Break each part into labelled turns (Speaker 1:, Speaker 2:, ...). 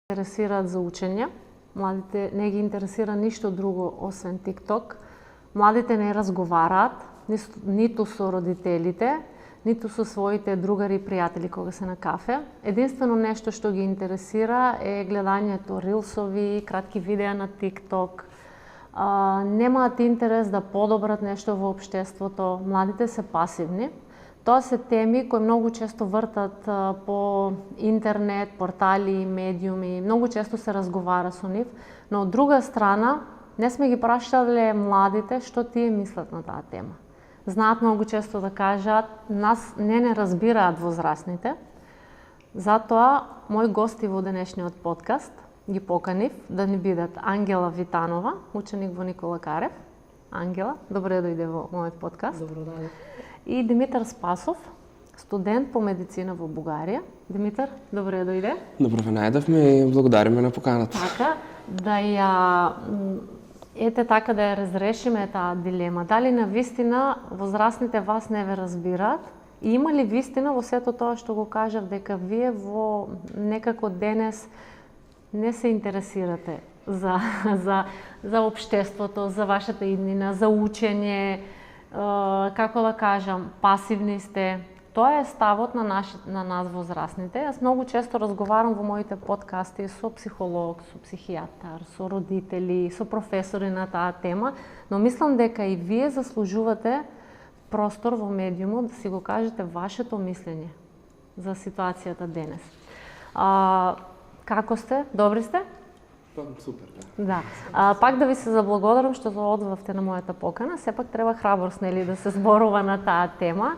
Speaker 1: Интересираат за учење. Младите не ги интересира ништо друго освен TikTok. Младите не разговараат ниту со родителите, ниту со своите другари и пријатели кога се на кафе. Единствено нешто што ги интересира е гледањето рилсови, кратки видеа на TikTok. Немаат интерес да подобрат нешто во општеството. Младите се пасивни. Тоа се теми кои многу често вртат по интернет, портали, медиуми, многу често се разговара со нив, но од друга страна не сме ги прашале младите што тие мислат на таа тема. Знаат многу често да кажат, нас не разбираат возрастните. Затоа мои гости во денешниот подкаст ги поканив да ни бидат Ангела Витанова, ученик во Никола Карев. Ангела, добре дојде во мојот подкаст.
Speaker 2: Добро дојде.
Speaker 1: И Димитар Спасов, студент по медицина во Бугарија. Димитар, добре дојде.
Speaker 2: Добро ве најдовме и благодариме на поканата.
Speaker 1: Така, да ја така да ја разрешиме таа дилема. Дали на вистина возрастните вас не ве разбираат? И има ли вистина во сето тоа што го кажав дека вие во некако денес не се интересирате за општеството, за вашата иднина, за учење, како да кажам, пасивни сте. Тоа е ставот на нас возрастните. Јас многу често разговарам во моите подкасти со психолог, со психијатар, со родители, со професори на таа тема, но мислам дека и вие заслужувате простор во медиумот да си го кажете вашето мислење за ситуацијата денес. Како сте? Добри сте?
Speaker 2: Супер,
Speaker 1: да. Пак да ви се заблагодарам што се одвавте на мојата покана. Сепак треба храброст, нели, да се зборува на таа тема.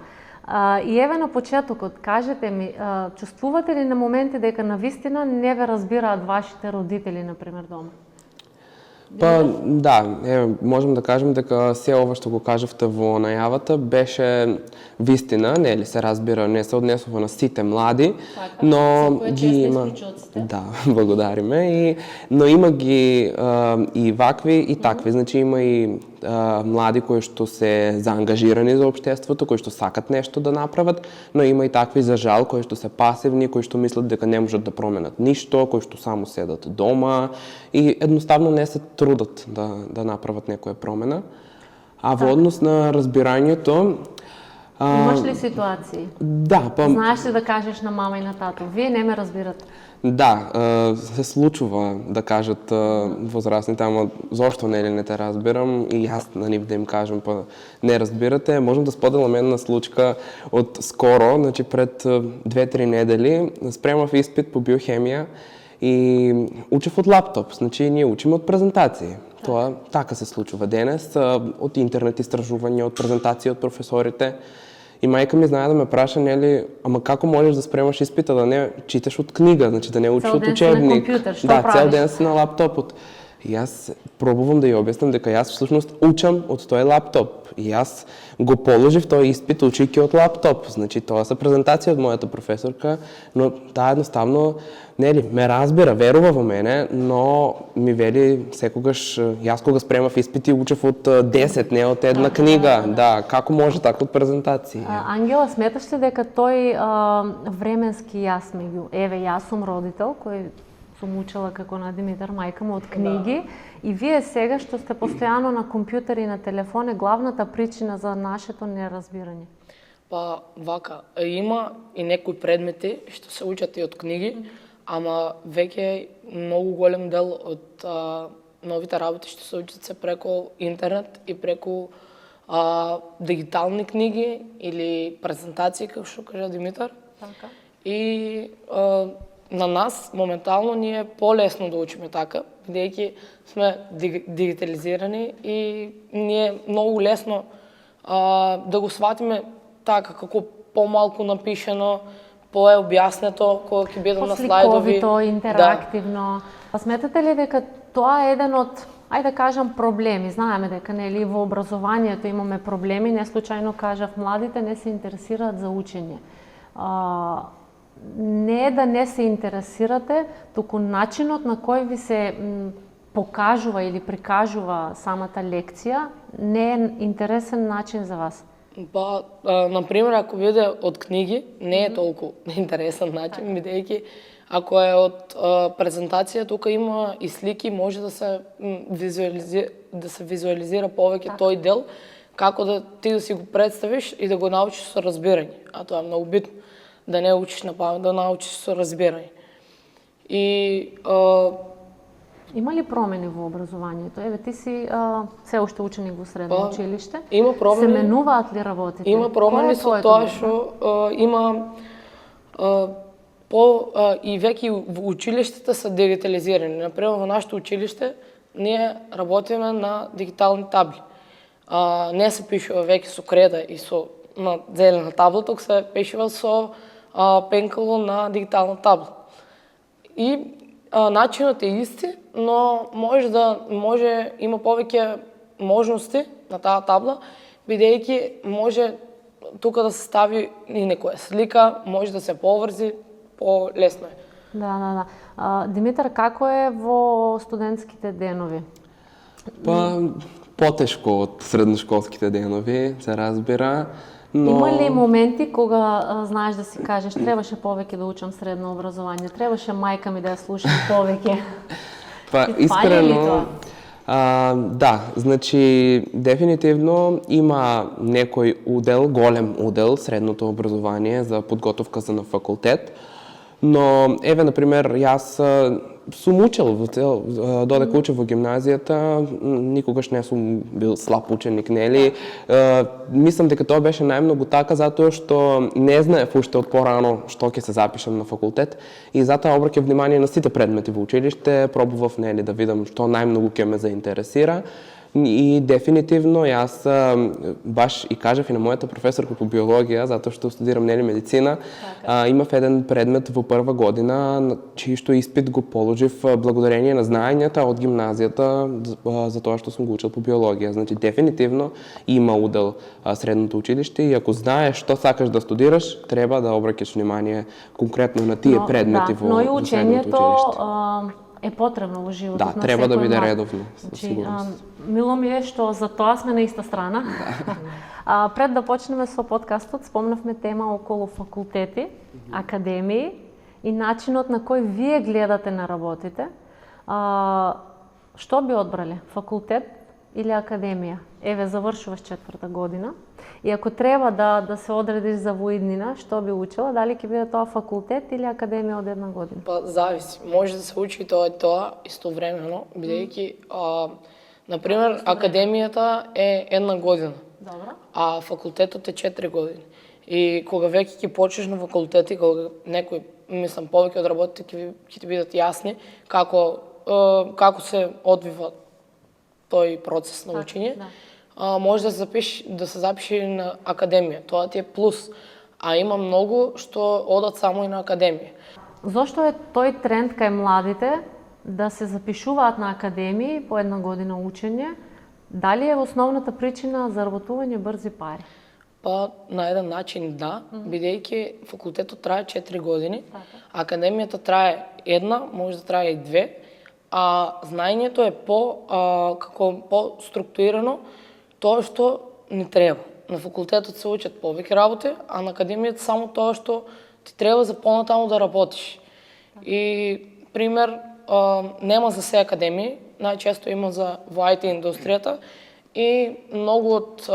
Speaker 1: И еве на почетокот, кажете ми, чувствувате ли на моменти дека навистина не ве разбираат вашите родители, например, дома?
Speaker 2: Па, да, можем да кажем дека се ова што го кажавте во најавата беше вистина, нели се разбира, не се однесува на сите млади, но ги има. Да, благодариме. Но има ги и вакви и такви, значи има и млади кои што се заангажирани за општеството, кои што сакат нешто да направат, но има и такви за жал кои што се пасивни, кои што мислат дека не можат да променат ништо, кои што само седат дома и едноставно не се трудат да направат некоја промена. А во однос на разбирањето,
Speaker 1: имаш ли ситуации?
Speaker 2: Да,
Speaker 1: знаеш ли да кажеш на мама и на тато, вие не ме разбирате?
Speaker 2: Да, се случува да кажат возрастните, ама зошто не те разбирам, и јас на нив да им кажам, па не разбирате. Можам да споделам една случка од скоро, значи пред 2-3 недели спремав испит по биохемија и учев од лаптоп, значи ние учиме од презентации. Тоа така се случува денес, од интернет истражувања, од презентации од професорите. И мајка ми знае да ме праша, нели, ама како можеш да спремаш испита, да не читаш од книга, значи да не учиш од учебник. Да, цел ден си на лаптопот. И јас пробувам да ја објаснам дека јас всушност учам од тој лаптоп. И јас го положив тој испит учејќи од лаптоп. Значи тоа се презентација од мојата професорка, но таа едноставно нели ме разбира, верува во мене, но ми вели секогаш јас кога спремав испити учев од 10, не од една книга. Да, како може така од презентација?
Speaker 1: Ангела, сметаш ли дека тој временски јас меѓу јас сум родител кој сум учела како на Димитар, мајка му, од книги, и вие сега што сте постојано на компјутер и на телефон е главната причина за нашето неразбирање?
Speaker 3: Па, вака, има и некои предмети што се учат и од книги, ама веќе многу голем дел од новите работи што се учат се преку интернет и преку дигитални книги или презентации, како што кажа Димитар.
Speaker 1: Така.
Speaker 3: И на нас моментално ни е полесно да учиме така, бидејќи сме дигитализирани и ни е многу лесно да го сватиме така, како помалку напишено, пообјаснето, кога ќе бидам на слайдови.
Speaker 1: Посликовито, интерактивно. Да. Сметате ли дека тоа е еден од, ајде да кажам, проблеми? Знаеме дека нели во образованието имаме проблеми, не случајно кажав, младите не се интересираат за учење. Не е да не се интересирате, туку начинот на кој ви се покажува или прикажува самата лекција не е интересен начин за вас.
Speaker 3: Па, например, ако биде од книги, не е толку интересен начин, бидејќи Ако е од презентација, тука има и слики, може да се визуализира повеќе тој дел, како да ти да си го представиш и да го научиш со разбирање. А тоа е многу битно, да не учиш на памет, да научиш со разбирање. И
Speaker 1: има ли промени во образованието? Еве, ти си се уште ученик во средно училиште.
Speaker 3: Има промени.
Speaker 1: Се менуваат ли работите?
Speaker 3: Има промени со тоа што има и веќе во училиштата се дигитализирани. Например, во нашето училиште ние работиме на дигитални табли. Не се пишува веќе со креда и на зелена табла, тук се пишува со пенкало на дигитална табла. И начинот е исти, но има повеќе можности на таа табла, бидејќи може тука да се стави и некоја слика, може да се поврзи, по-лесно е.
Speaker 1: Да. Димитар, како е во студентските денови?
Speaker 2: Потешко од средношколските денови, се разбира. Но...
Speaker 1: Има ли моменти кога знаеш да си кажеш требаше повеќе да учам средно образование, требаше мајка ми да ја слушам повеќе?
Speaker 2: Искрено, да, значи дефинитивно има некој удел, голем удел средното образование за подготовка за на факултет, но еве например јас сум учел додека учев во гимназијата, никогаш не сум бил слаб ученик, нели? Мислам дека тоа беше најмногу така затоа што не знаев уште од порано што ќе се запишам на факултет и затоа обраќав внимание на сите предмети во училиште, пробував нели да видам што најмногу ќе ме заинтересира. И дефинитивно јас баш и кажав и на мојата професорка по биологија, затоа што студирам нели медицина, имав еден предмет во прва година, чиј испит го положив благодарение на знаењата од гимназијата за тоа што сум го учил по биологија. Значи дефинитивно има удел средното училиште и ако знаеш што сакаш да студираш, треба да обраќаш внимание конкретно на тие предмети во средното училиште.
Speaker 1: Е потребно во животот на секој.
Speaker 2: Да, треба да биде редовно, со
Speaker 1: сигурност. Мило ми е што за тоа сме на иста страна. Пред да почнеме со подкастот, спомнавме тема околу факултети, академии и начинот на кој вие гледате на работите. Што би одбрале? Факултет или академија? Еве, завршуваш 4-та година. И ако треба да се одредиш за воиднина, што би учела? Дали ќе биде тоа факултет или академија од 1 година?
Speaker 3: Зависи. Може да се учи и тоа истовремено, бидејќи например академијата е 1 година.
Speaker 1: Добро.
Speaker 3: А факултетот е 4 години. И кога веќе ќе почнеш на факултет и кога некој, мислам, повеќе од работите ќе ти бидат јасни како се одвива тој процес на учење, може да се запиши на академија. Тоа ти е плюс. А има многу што одат само и на академија.
Speaker 1: Зошто е тој тренд кај младите да се запишуваат на академии по 1 година учење? Дали е основната причина заработување брзи пари?
Speaker 3: На еден начин да, бидејќи факултетот трае 4 години, академијата трае 1, може да трае и 2, а знаењето е по-структурирано, тоа што ни треба. На факултетот се учат повеќе работи, а на академијата само тоа што ти треба за понатаму да работиш. И пример, нема за се академии, најчесто има во IT индустријата и многу од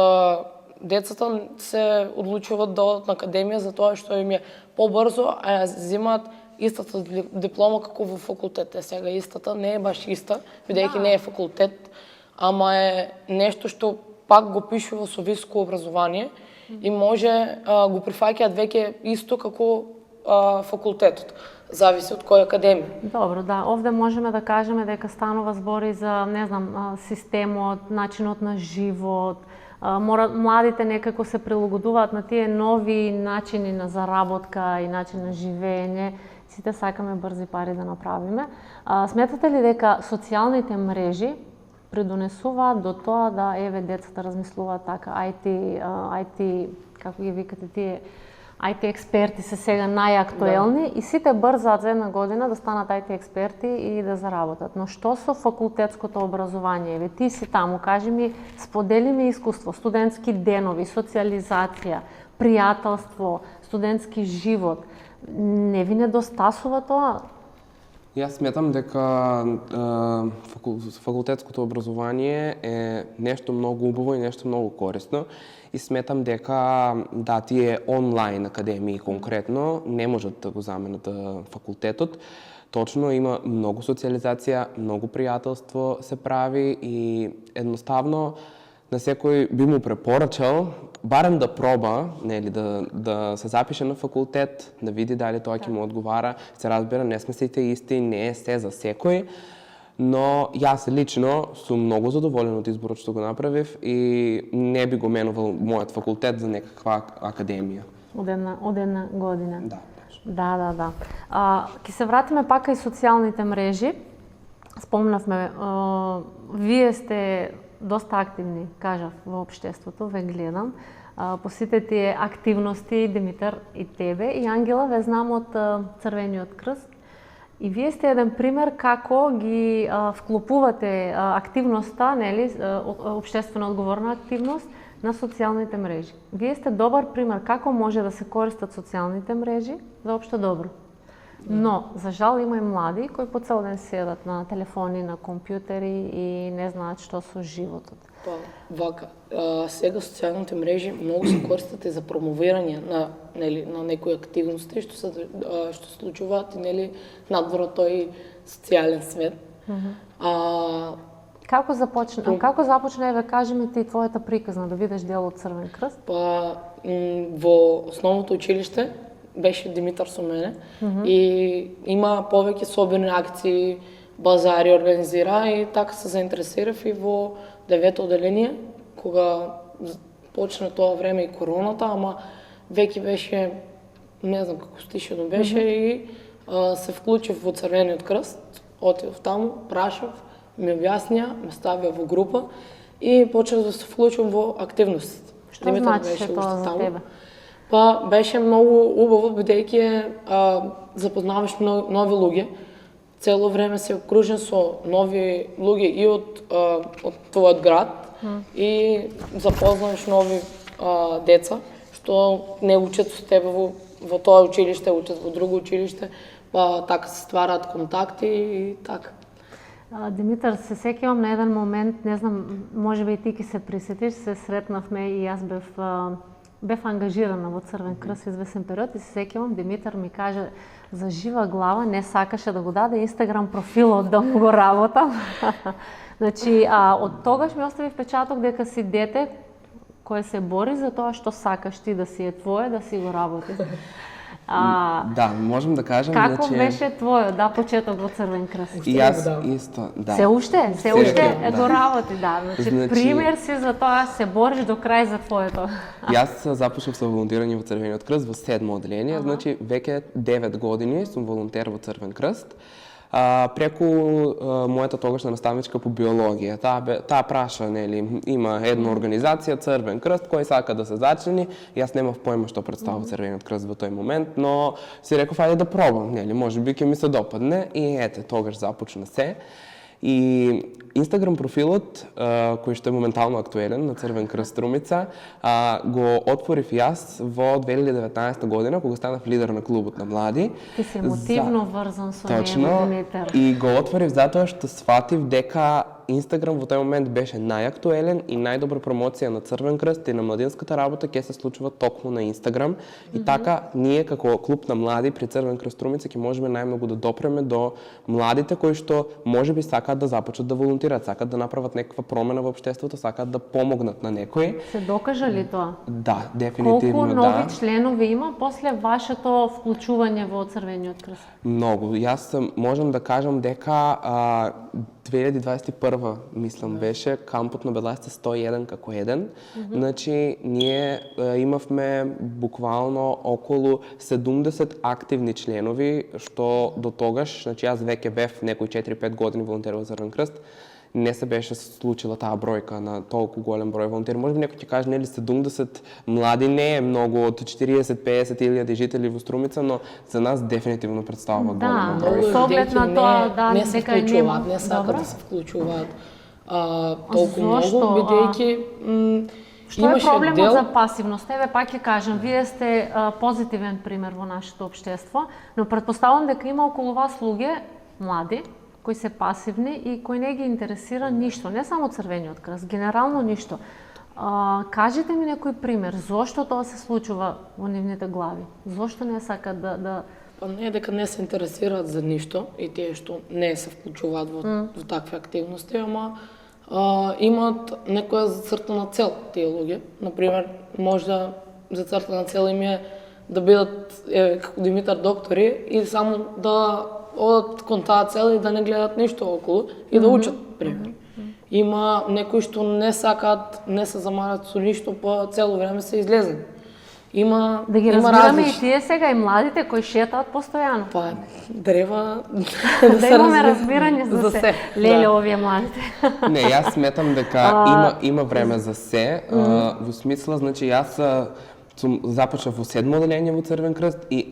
Speaker 3: децата се одлучуваат да одат на академија за тоа што им е побрзо, а ја земаат истата диплома како во факултет. Сега истата не е баш иста, бидејќи не е факултет, ама е нешто што пак го пишува со високо образование и може го прифаќаат веќе исто како факултетот. Зависи од која академија.
Speaker 1: Добро, да. Овде можеме да кажеме дека станува збори за, не знам, системот, начинот на живот. Младите некако се прилагодуваат на тие нови начини на заработка и начин на живење. Сите сакаме брзи пари да направиме. Сметате ли дека социјалните мрежи придонесуваат до тоа да децата размислуваат така, IT, како ги викате тие, IT експерти се сега најактуелни и сите брзаат за 1 година да станат IT експерти и да заработат. Но што со факултетското образование? Ти си таму, кажи ми, сподели ми искуство, студентски денови, социализација, пријателство, студентски живот. Не ви недостасува тоа?
Speaker 2: Јас сметам дека факултетското образование е нешто многу убаво и нешто многу корисно и сметам дека да, тие онлайн академии конкретно не можат да го заменат факултетот. Точно има многу социализација, многу пријателство се прави и едноставно на секој би му препорачал барем да проба, нели, да се запише на факултет, да види дали тоа ќе му одговара. Се разбира, не сме сите исти, не е се за секој, но јас лично сум многу задоволен од изборот што го направив и не би го менувал мојот факултет за некаква академија.
Speaker 1: Од една година.
Speaker 2: Да.
Speaker 1: Да. Ќе се вратиме пака и социјалните мрежи. Спомнавме, вие сте доста активни, кажав, во општеството, ве гледам. По сите тие активности, Димитар и тебе, и Ангела, ве знам од Црвениот крст. И вие сте еден пример како ги вклопувате активноста, нели, општествено одговорна активност, на социјалните мрежи. Вие сте добар пример како може да се користат социјалните мрежи за општо добро. Но, за жал, има и млади кои по цел ден седат на телефони, на компјутери и не знаат што со животот.
Speaker 3: Па, вака, сега социјалните мрежи многу се користат и за промовирање на некои активности што се случуваат и нели надвор од тој социјален свет.
Speaker 1: Како започна, еве кажеме ти твојата приказна да видиш дел од Црвен крст?
Speaker 3: Па, во основното училиште беше Димитар со мене и има повеќе собирни акции, базари организира и така се заинтересирав и во 9-то одделение, кога почна тоа време и короната, ама веќе беше, не знам како стишено беше и се вклучив во Црвениот крст, отидов таму, прашав, ми објаснија, ме ставија во група и почнав да се вклучувам во активностите.
Speaker 1: Што значи тоа за тебе?
Speaker 3: Па беше многу убаво, бидејќи запознаваш нови луѓе. Цело време се окружен со нови луѓе и од твојот град и запознаваш нови деца што не учат со тебе во тоа училиште, учат во друго училиште, па така се ствараат контакти и така.
Speaker 1: Димитар, се сеќавам на еден момент, не знам, можеби и ти ќе се присетиш, се сретнавме и јас бев ангажирана во Црвен крст извесен период и се сеќавам, Димитар ми каже за жива глава не сакаше да го даде Инстаграм профилот да му го работам. Значи, од тогаш ми остави впечаток дека си дете кое се бори за тоа што сакаш ти да си е твое, да си го работи.
Speaker 2: Да, можем да кажем,
Speaker 1: како беше твојот, почеток во Црвен крст?
Speaker 2: И јас исто, да.
Speaker 1: Се уште го работи, да. Значи, пример си за тоа, се бориш до крај за твоето.
Speaker 2: Јас започнав со волонтирање во Црвениот крст во 7-мо одделение, значи веќе 9 години сум волонтер во Црвен крст. Преку мојата тогашна наставничка по биологија. Таа праша, нели, има една организација Црвен крст кој сака да се зачлени. Јас немав појма што представува Црвениот крст во тој момент, но си реков ајде да пробам, нели, можеби ќе ми се допадне и ете, тогаш започна се. И Инстаграм профилот, кој што е моментално актуелен на Црвен крст Струмица, го отворив јас во 2019 година, кога станав лидер на клубот на млади.
Speaker 1: Ти си емотивно врзан со него, Димитар.
Speaker 2: И го отворив затоа што сфатив дека Инстаграм во тој момент беше најактуелен и најдобра промоција на Црвен крст и на младинската работа ќе се случува токму на Инстаграм. И така, ние како клуб на млади при Црвен крст Струмица ќе можеме најмногу да допреме до младите кои што можеби сакаат да започнат да волонтираат, сакаат да направат некаква промена во општеството, сакаат да помогнат на некој.
Speaker 1: Се докажа ли тоа?
Speaker 2: Да, дефинитивно
Speaker 1: Колку нови членови има после вашето вклучување во Црвениот крст?
Speaker 2: Многу. Јас можам да кажам дека 2021 мислам беше кампот на Белајсте 101 како еден. Значи ние имавме буквално околу 70 активни членови, што до тогаш, значи јас веќе бев некои 4-5 години волонтер во Црвен крст, не се беше случила таа бројка на толку голем број волонтери. Може би некој ќе каже, нели 70 млади не е многу од 40-50 илјади жители во Струмица, но за нас дефинитивно представува голем број.
Speaker 1: Да, со оглед на тоа,
Speaker 3: не се вклучуваат, не сакаат да се вклучуваат толку многу, бидејќи
Speaker 1: Што е
Speaker 3: Имаше
Speaker 1: проблемот
Speaker 3: дел-
Speaker 1: за пасивност? Еве пак ќе кажам, вие сте позитивен пример во нашето општество, но претпоставувам дека има околу вас луѓе, млади, кои се пасивни и кои не ги интересира ништо, не само Црвениот крст, генерално ништо. Кажете ми некој пример, зошто тоа се случува во нивните глави? Зошто не сакат да
Speaker 3: Па не е дека не се интересираат за ништо и тие што не се вклучуваат во такви активности, ама имаат некоја зацртана цел тие луѓе. Например, можда зацртана цел им е да бидат како Димитар доктори и само да одат кон таа цел и да не гледат ништо околу и да учат, пример. Има некои што не сакаат, не се замарат со ништо, па цело време се излезени. Има
Speaker 1: да ги
Speaker 3: има
Speaker 1: разбираме и
Speaker 3: различни.
Speaker 1: тие сега и младите кои шетаат постојано?
Speaker 3: Па треба
Speaker 1: Да имаме разбирање за се. Леле,
Speaker 3: Да.
Speaker 1: овие младите.
Speaker 2: Не, јас сметам дека има време за се, во смисла, значи јас сум започнав во 7-мо одделение во Црвен крст и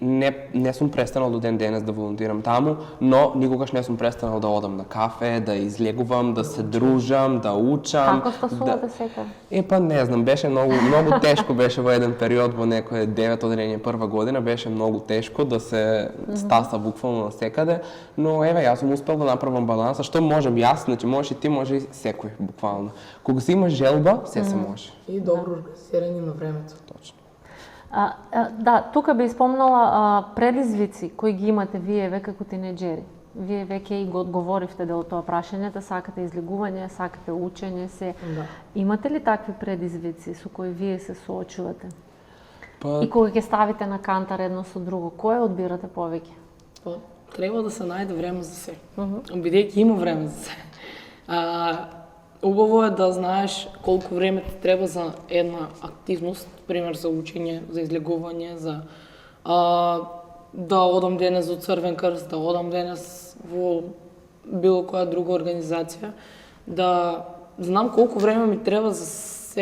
Speaker 2: не сум престанал до ден денес да волонтирам таму, но никогаш не сум престанал да одам на кафе, да излегувам, да се дружам, да учам.
Speaker 1: Како стасувате сега?
Speaker 2: Па не знам, беше многу тешко беше во еден период во некое 9 одделение прва година, беше многу тешко да се стаса буквално на секаде, но еве јас сум успел да направам баланс, што можам јас, значи можеш и ти, може и секој буквално. Кога си имаш желба, се може.
Speaker 3: И добро организирање на времето.
Speaker 2: Точно.
Speaker 1: Да, тука би спомнала предизвици кои ги имате вие како тинеџери. Вие веќе и го одговоривте дел тоа прашање, да сакате излегување, сакате учење, се.
Speaker 3: Да.
Speaker 1: Имате ли такви предизвици со кои вие се соочувате?
Speaker 2: Па
Speaker 1: И кога ќе ставите на кантар едно со друго, кое одбирате повеќе?
Speaker 3: Па, треба да се најде време за се. Бидејќи има време за се. Убаво е да знаеш колку време ти треба за една активност, пример за учење, за излегување, за да одам денес во Црвен крст, да одам денес во било која друга организација, да знам колку време ми треба за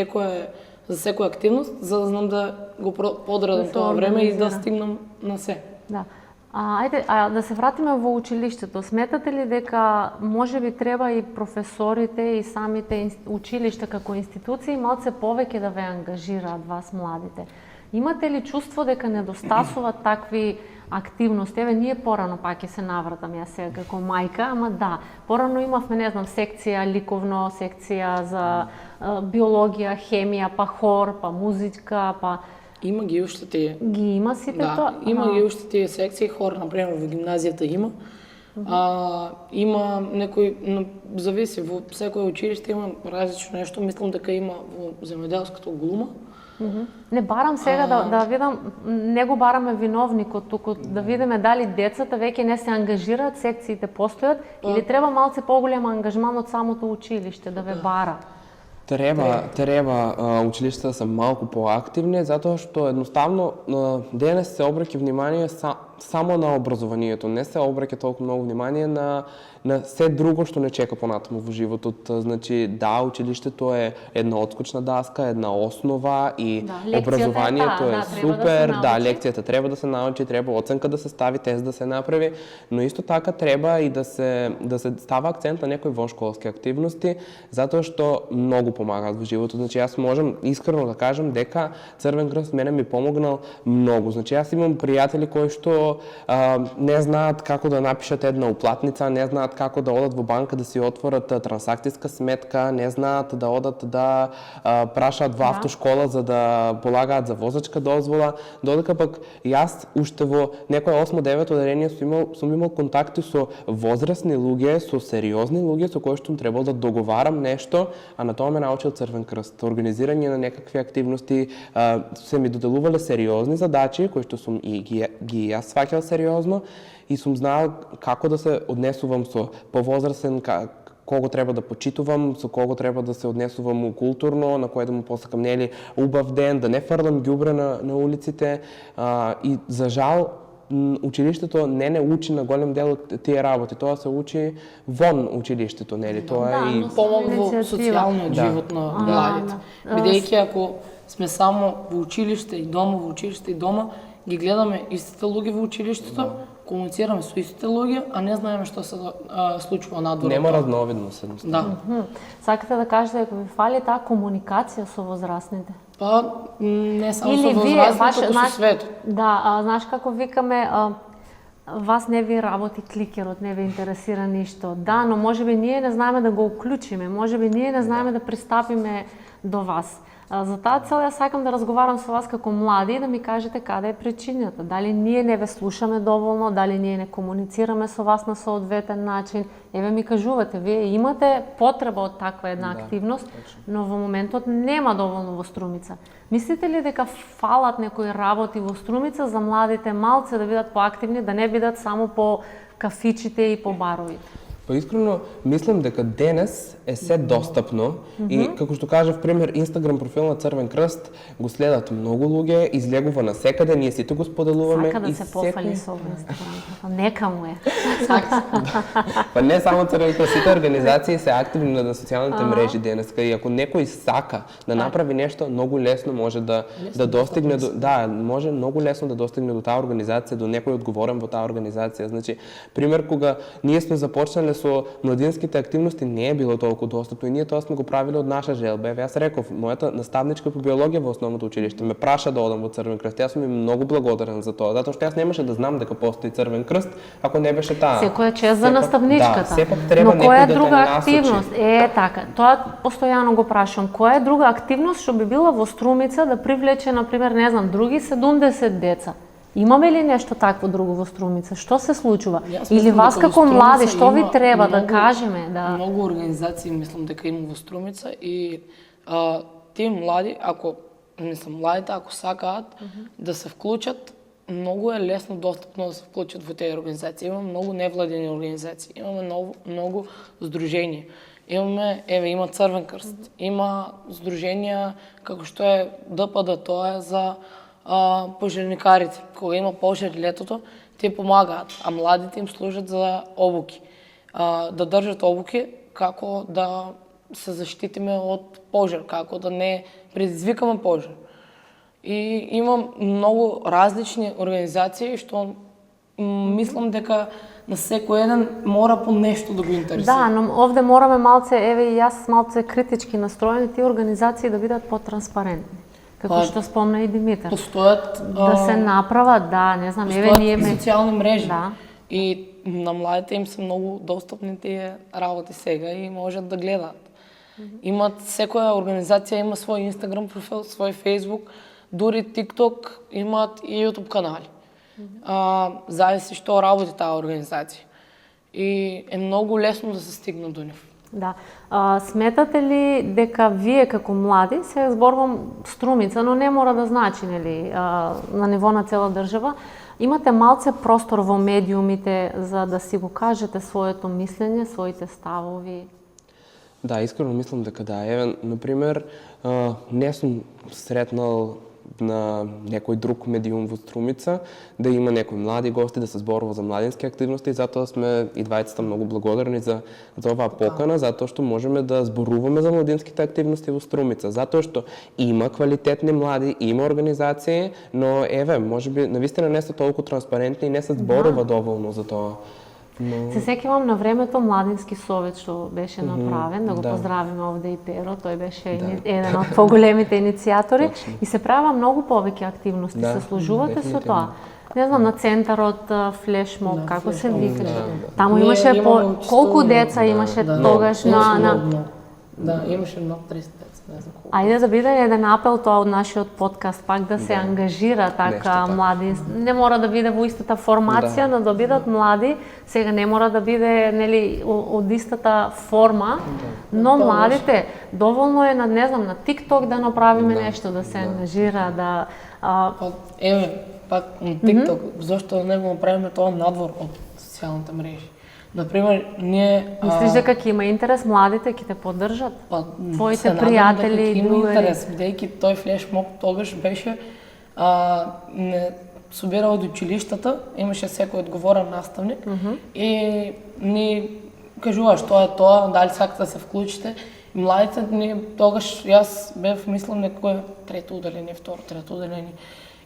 Speaker 3: секоја активност, за да знам да го подредам
Speaker 1: Да се
Speaker 3: тоа време и да
Speaker 1: организира.
Speaker 3: стигнам на се.
Speaker 1: Да. Ајде, да се вратиме во училиштето. Сметате ли дека можеби треба и професорите и самите училишта како институции малце повеќе да ве ангажираат вас младите? Имате ли чувство дека недостасуваат такви активности? Еве, ние порано, пак ќе се навратам јас сега како мајка, ама да, порано имавме, не знам, секција ликовно, секција за биологија, хемија, па хор, па музичка, па
Speaker 3: Има ги уште тие.
Speaker 1: ги има сите
Speaker 3: Да,
Speaker 1: тоа?
Speaker 3: има ги уште тие секции, хор, например, во гимназијата има. Има некој, зависи, во секој училиште има различно нешто, мислам дека има во земјоделското глума.
Speaker 1: Не барам сега да видам, не го бараме виновникот туку, да видиме дали децата веќе не се ангажираат, секциите постојат или треба малце поголем ангажман од самото училиште да ве бара.
Speaker 2: Треба училиштата да се малку поактивни, затоа што едноставно денес се обраќа внимание само на образованието, не се обраќа толку многу внимание на се друго што не чека понатаму во животот. Значи, да, училиштето е една отскочна даска, една основа и образованието е супер, да, лекцијата треба да се научи, треба оценка да се стави, тест да се направи, но исто така треба и да се става акцент на некои воншколски активности, затоа што многу помагаат во животот. Значи, јас можам искрено да кажам дека Црвен крст мене ми помогнал многу. Значи, јас имам пријатели кои што не знаат како да напишат една уплатница, не знаат како да одат во банка да си отворат трансакцијска сметка, не знаат да одат да прашаат во автошкола за да полагаат за возачка дозвола, додека пак јас уште во некој 8-9 одделение сум имал контакти со возрастни луѓе, со сериозни луѓе со кои што требало да договарам нешто, а на тоа ме научил Црвен крст. Организирање на некакви активности, се ми доделувале сериозни задачи кои што сум и ги јас сваќал сериозно и сум знаел како да се однесувам со повозрастен, кого треба да почитувам, со кого треба да се однесувам културно, на кој да му посакам нели убав ден, да не фрлам ѓубре на улиците. И за жал училиштето не учи на голем дел тие работи. Тоа се учи вон училиштето, нели? Тоа е и
Speaker 3: помог во социјалниот живот на младите. Бидејќи ако сме само во училиште и дома, ги гледаме истите луѓе во училиштето, комуницираме со истите луѓе, а не знаеме што се случува надвор.
Speaker 2: Нема разновидност едноставно.
Speaker 3: Да.
Speaker 1: Сакате да кажете дека ви фали таа комуникација со возрастните?
Speaker 3: Па не само
Speaker 1: Или
Speaker 3: со
Speaker 1: вие,
Speaker 3: возрастните, туку со светот.
Speaker 1: Да, знаеш како викаме, вас не ви работи кликерот, не ви интересира ништо. Да, но можеби ние не знаеме да го уклучиме, можеби ние не знаеме да пристапиме до вас. За таа цел јас сакам да разговарам со вас како млади и да ми кажете каде е причината. Дали ние не ве слушаме доволно, дали ние не комуницираме со вас на соодветен начин. Еве ми кажувате, вие имате потреба од таква една активност, но во моментот нема доволно во Струмица. Мислите ли дека фалат некои работи во Струмица за младите малце да бидат поактивни, да не бидат само по кафичите и по баровите?
Speaker 2: Па искрено мислам дека денес е се достапно и како што кажав пример Инстаграм профил на Црвен крст го следат многу луѓе, излегува насекаде, ние сите го споделуваме.
Speaker 1: Сака да се пофали со Инстаграм. Нека му е.
Speaker 2: Па не само Црвен крст, сите организации се активни на социјалните мрежи денеска и ако некој сака да направи нешто, многу лесно може да достигне до може многу лесно да достигне до таа организација, до некој одговорен во таа организација. Значи, пример кога ние сме започнале со младинските активности не е било толку достапно и ние тоа сме го правиле од наша желба. Еве јас реков, мојата наставничка по биологија во основното училиште ме праша да одам во Црвен крст. Јас сум им многу благодарен за тоа, затоа што јас немаше да знам дека постои Црвен крст ако не беше таа.
Speaker 1: Секој е чест за наставничката.
Speaker 2: Да, сепак треба
Speaker 1: но која
Speaker 2: некој да
Speaker 1: друга
Speaker 2: те насочи.
Speaker 1: активност? Така, тоа постојано го прашувам. Која е друга активност што би била во Струмица да привлече, например, не знам, други 70 деца? Имаме ли нешто такво друго во Струмица? Што се случува? Или вас како млади, што ви треба да кажеме?
Speaker 3: Многу организации мислам дека има во Струмица и тие млади, ако младите, ако сакаат да се вклучат, многу е лесно достапно да се вклучат во тие организации. Имаме многу невладени организации, имаме многу здруженија. Има Црвен крст, има здруженија како што е ДПД, тоа е за пожарникарите. Кога има пожар летото, тие помагаат, а младите им служат за обуки. Да држат обуки како да се заштитиме од пожар, како да не предизвикаме пожар. И има многу различни организации што мислам дека на секој еден мора по нешто да го интересира.
Speaker 1: Да, но овде мораме малце, еве и јас малце критички настроени, тие организации да бидат потранспарентни. Како што спомна и Димитар.
Speaker 3: Постојат
Speaker 1: да се направат, не знам, еве ние
Speaker 3: социјални мрежи.
Speaker 1: Да.
Speaker 3: И на младите им се многу достапни тие работи сега и можат да гледаат. Имат секоја организација има свој Инстаграм профил, свој Фејсбук, дури ТикТок, имаат и Јутуб канали. Зависи што работи таа организација. И е многу лесно да се стигне до нив.
Speaker 1: Да. Сметате ли дека вие како млади, се зборувам Струмица, но не мора да значи, нели, на ниво на цела држава, имате малце простор во медиумите за да си го кажете своето мислење, своите ставови?
Speaker 2: Да, искрено мислам дека да. Еве, например, не сум сретнал на некој друг медиум во Струмица, да има некои млади гости, да се зборува за младински активности и затоа сме и двајцата многу благодарни за оваа покана, затоа што можеме да зборуваме за младинските активности во Струмица, затоа што има квалитетни млади, има организации, но еве, можеби навистина не се толку транспарентни и не се зборува доволно за тоа.
Speaker 1: Се сеќавам на времето Младински совет што беше направен, да го поздравиме овде и Перо, тој беше еден од поголемите иницијатори и се праваа многу повеќе активности, се служувате со тоа. Не знам, на центарот флешмоб, како се викаше. Таму имаше колку деца имаше тогаш на
Speaker 3: Да, имаше над 300 деца.
Speaker 1: Ајде да биде еден апел тоа од нашиот подкаст, пак да се ангажира така млади. Не мора да биде во истата формација, но да бидат млади. Сега не мора да биде, нели, од истата форма, но младите доволно е на, не знам, на TikTok да направиме нешто, да се ангажира, да
Speaker 3: пак на TikTok, зошто не го направиме тоа надвор од социјалните мрежи? Например, ние...
Speaker 1: Мислиш дека ќе има интерес младите, ќе те поддржат? Твоите пријатели и другари?
Speaker 3: Има интерес, бидејќи тој флешмоб тогаш беше собира од училиштата, имаше секој одговорен наставник и ни кажува што е тоа, дали сакате да се вклучите. Младите, тогаш јас бев, мислам, некој трето уделение, трето уделение.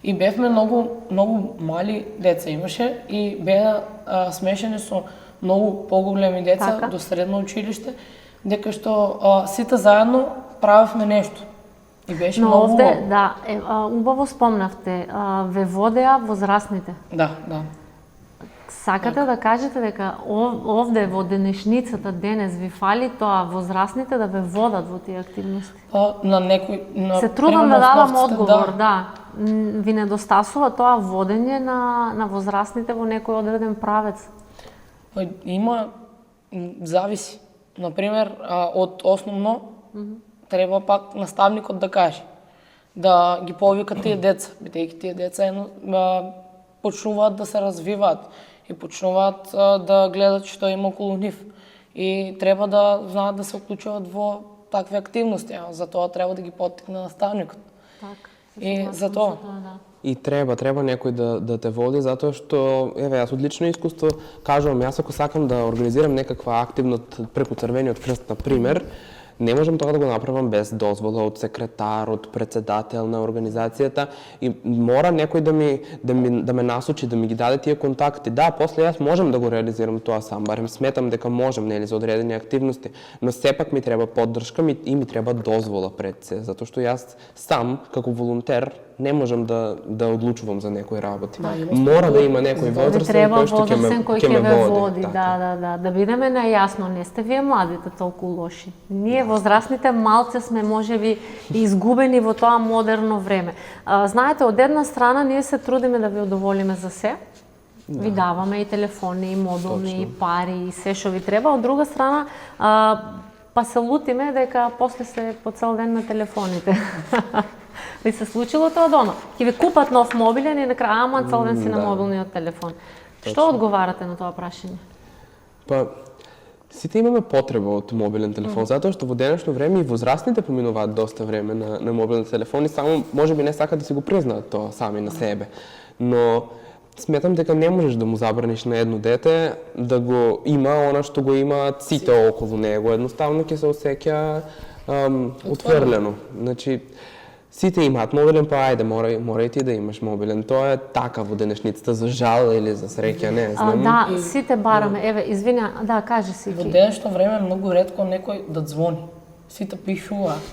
Speaker 3: И бевме многу мали деца имаше и беа смешени со многу поголеми деца
Speaker 1: Така.
Speaker 3: до средно училиште, дека што сите заедно правевме нешто. И беше
Speaker 1: Но
Speaker 3: многу
Speaker 1: овде,
Speaker 3: убаво.
Speaker 1: да, убаво спомнавте, ве водеа возрастните.
Speaker 3: Да.
Speaker 1: Сакате да кажете дека овде во денешницата денес ви фали тоа возрастните да ве водат во тие активности?
Speaker 3: Па на некој
Speaker 1: Се трудам да дадам одговор,
Speaker 3: да.
Speaker 1: Ви недостасува тоа водење на возрастните во некој одреден правец?
Speaker 3: Па има, зависи. Например, од основно треба пак наставникот да каже, да ги повика тие деца, бидејќи тие деца почнуваат да се развиваат и почнуваат да гледат што има околу нив. И треба да знаат да се уклучуваат во такви активности, за тоа треба да ги поттикне наставникот.
Speaker 1: Така.
Speaker 3: И за тоа.
Speaker 1: Да.
Speaker 2: И треба некој да те води, затоа што, еве, јас од лично искуство кажувам, јас ако сакам да организирам некаква активност преку Црвениот крст, на пример, не можам тоа да го направам без дозвола од секретар, од председател на организацијата и мора некој да ме насочи, да ми ги даде тие контакти. Да, после јас можам да го реализирам тоа сам, барем сметам дека можам, нели, за одредени активности, но сепак ми треба поддршка и ми треба дозвола пред се, затоа што јас сам како волонтер не можам да одлучувам за некои работи. Мора да има некој возрастен кој што ќе ме води.
Speaker 1: Да бидеме најасно, не сте вие младите толку лоши. Ние возрастните малце сме можеби изгубени во тоа модерно време. Знаете, од една страна ние се трудиме да ви удоволиме за се. Ви даваме и телефони, и мобилни, и пари, и се што ви треба. Од друга страна, па се лутиме дека после се по цел ден на телефоните. Ви се случило тоа дома? Ќе ви купат нов мобилен и на крај, цел ден си на мобилниот телефон. Што одговарате на тоа прашање?
Speaker 2: Па, сите имаме потреба од мобилен телефон, затоа што во денешно време и возрастните поминуваат доста време на мобилни телефони, само можеби не сакаат да си го признаат тоа сами на себе. Но сметам дека не можеш да му забраниш на едно дете да го има она што го имаат сите околу него, едноставно ќе се осеќа отфрлено. Значи, сите имаат мобилен, па ајде, мора и ти да имаш мобилен. Тоа е така во денешницата, за жал или за среќа, не знам.
Speaker 1: Да, сите бараме. Еве, извиня, да, кажи си.
Speaker 3: Во денешно време многу ретко некој да ѕвони. Сите пишуваат.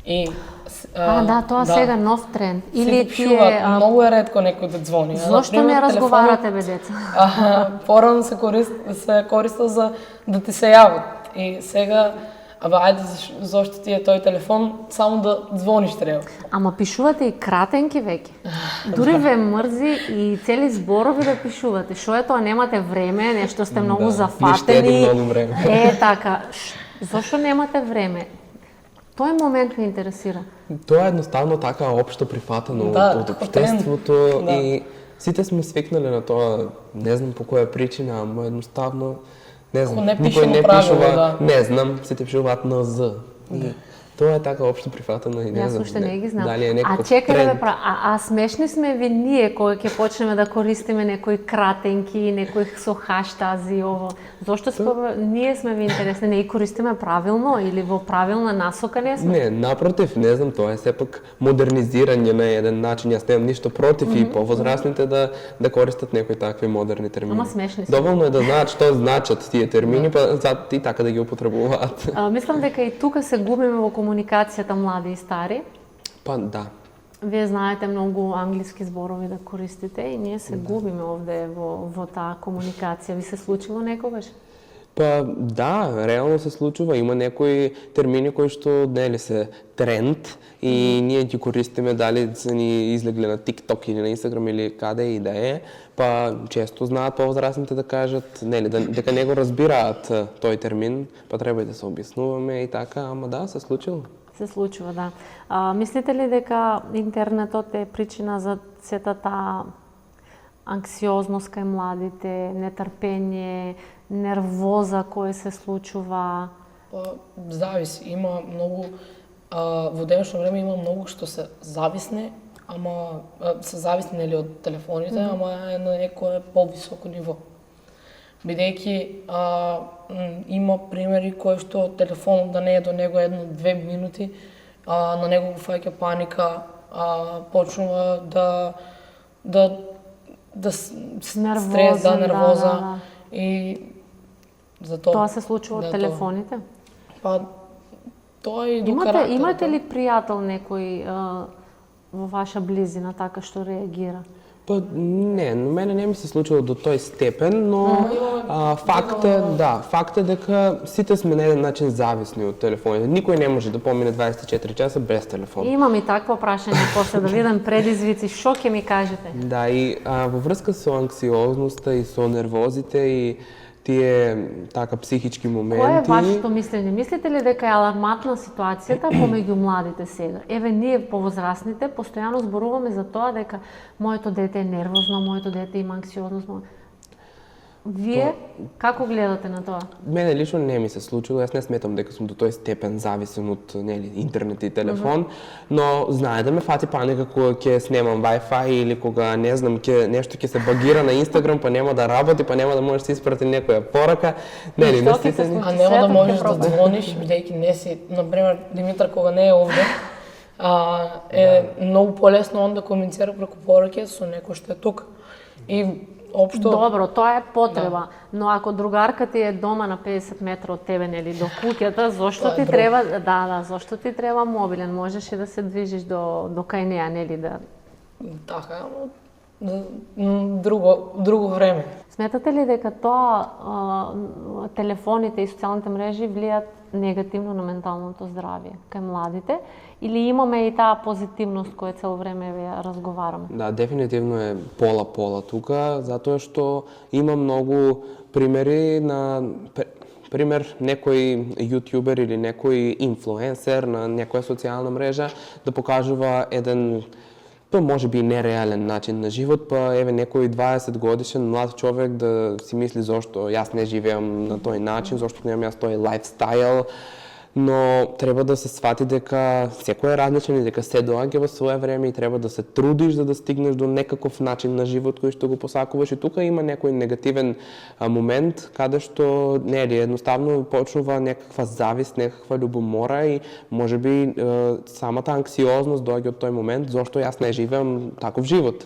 Speaker 3: И
Speaker 1: да, тоа сега нов тренд.
Speaker 3: Или тие многу е ретко некој да dzvoni.
Speaker 1: Зошто не разговарате бе деца?
Speaker 3: Порано се користел за да ти се јават. И сега ајде зошто ти е тој телефон, само да dzvониш треба.
Speaker 1: Ама пишувате и кратенки веќе. Дури ве мрзи и цели зборови да пишувате. Шо е тоа, немате време, нешто сте многу зафатени.
Speaker 2: Многу време.
Speaker 1: Така. Зошто немате време? Тој момент ме интересира.
Speaker 2: Тоа е едноставно така општо прифатено од општеството и сите сме свикнале на тоа, не знам по која причина, ама едноставно не знам, никој не пишува, не знам, сите пишуваат на З. Тоа е така општо прифатено и не знам.
Speaker 1: Јас уште не ги знам.
Speaker 2: Дали е некој
Speaker 1: чекај, смешни сме ви ние кога ќе почнеме да користиме некои кратенки, некои со хаштази ово. Зошто ние сме ви интересни, не ги користиме правилно или во правилна насока не сме?
Speaker 2: Не, напротив, не знам, тоа е сепак модернизирање на еден начин. Јас немам ништо против и повозрастните да користат некои такви модерни термини.
Speaker 1: Ама смешни сме.
Speaker 2: Доволно е да знаат што значат тие термини, па затоа и така да ги употребуваат.
Speaker 1: Мислам дека и тука се губиме во комуникацијата млади и стари.
Speaker 2: Па да.
Speaker 1: Вие знаете многу англиски зборови да користите и ние се губиме овде во таа комуникација. Ви се случило некогаш?
Speaker 2: Па да, реално се случува. Има некои термини кои што нели се тренд и ние ги користиме, дали се ни излегле на TikTok или на Instagram или каде и да е, па често знаат повозрастните да кажат, нели, дека не го разбираат тој термин, па треба и да се објаснуваме и така, ама да, се случило.
Speaker 1: Се случува, да. Мислите ли дека интернетот е причина за сета таа анксиозност кај младите, нетрпение, нервоза кој се случува?
Speaker 3: Па, зависи. Има многу, во денешно време има многу што се зависни, ама се зависни нели од телефоните, ама е на некое повисоко ниво. Бидејќи има примери кои што телефонот да не е до него 1-2 минути, на него го фаќа паника, почнува да
Speaker 1: Нервозен,
Speaker 3: стрес, нервоза
Speaker 1: да.
Speaker 3: и затоа.
Speaker 1: Тоа се случува од
Speaker 3: Да,
Speaker 1: телефоните?
Speaker 3: Па тоа е и до карактерот.
Speaker 1: Имате ли пријател некој во ваша близина така што реагира?
Speaker 2: Па не, но мене не ми се случило до тој степен, но факт е дека сите сме на еден начин зависни од телефоните. Никој не може да помине 24 часа без телефон.
Speaker 1: Имам и такво прашање после да видам предизвици, што ќе ми кажете?
Speaker 2: Да, и во врска со анксиозноста и со нервозите и тие така психички моменти.
Speaker 1: Кој е вашето мислење? Мислите ли дека е аларматна ситуацијата помеѓу младите сега? Еве, ние повозрасните постојано зборуваме за тоа дека моето дете е нервозно, моето дете има анксиозност. Вие како гледате на тоа?
Speaker 2: Мене лично не ми се случило, јас не сметам дека сум до тој степен зависен од интернет и телефон, но знае да ме фати паника кога ќе снемам Wi-Fi или кога не знам нешто ќе се багира на Инстаграм, па нема да работи, па нема да можеш да си испрати некоја порака.
Speaker 3: А нема да можеш да звониш бидејќи не си, например, Димитар кога не е овде, е многу полесно он да комуницира преку пораки со некој што е тука. И општо...
Speaker 1: Добро, тоа е потреба, но ако другарка ти е дома на 50 метра од тебе, нели, до куќата, зошто ти треба, зошто ти треба мобилен? Можеш и да се движиш до кај неа, нели, да...
Speaker 3: Така, друго време.
Speaker 1: Сметате ли дека тоа телефоните и социјалните мрежи влијат негативно на менталното здравје кај младите, или имаме и таа позитивност која цело време ја разговараме?
Speaker 2: Да, дефинитивно е пола тука, затоа што има многу примери на пример некој јутјубер или некој инфлуенсер на некоја социјална мрежа да покажува еден може би нереален начин на живот, па еве некој 20 годишен млад човек да си мисли зошто јас не живеам на тој начин, зошто немам јас тој лајфстайл, но треба да се свати дека секој е различен и дека се доаѓа во свое време и треба да се трудиш за да стигнеш до некаков начин на живот кој што го посакуваш, и тука има некој негативен момент каде што нели едноставно почнува некаква завист, некаква љубомора и можеби самата анксиозност доаѓа од тој момент зошто јас не живеам таков живот.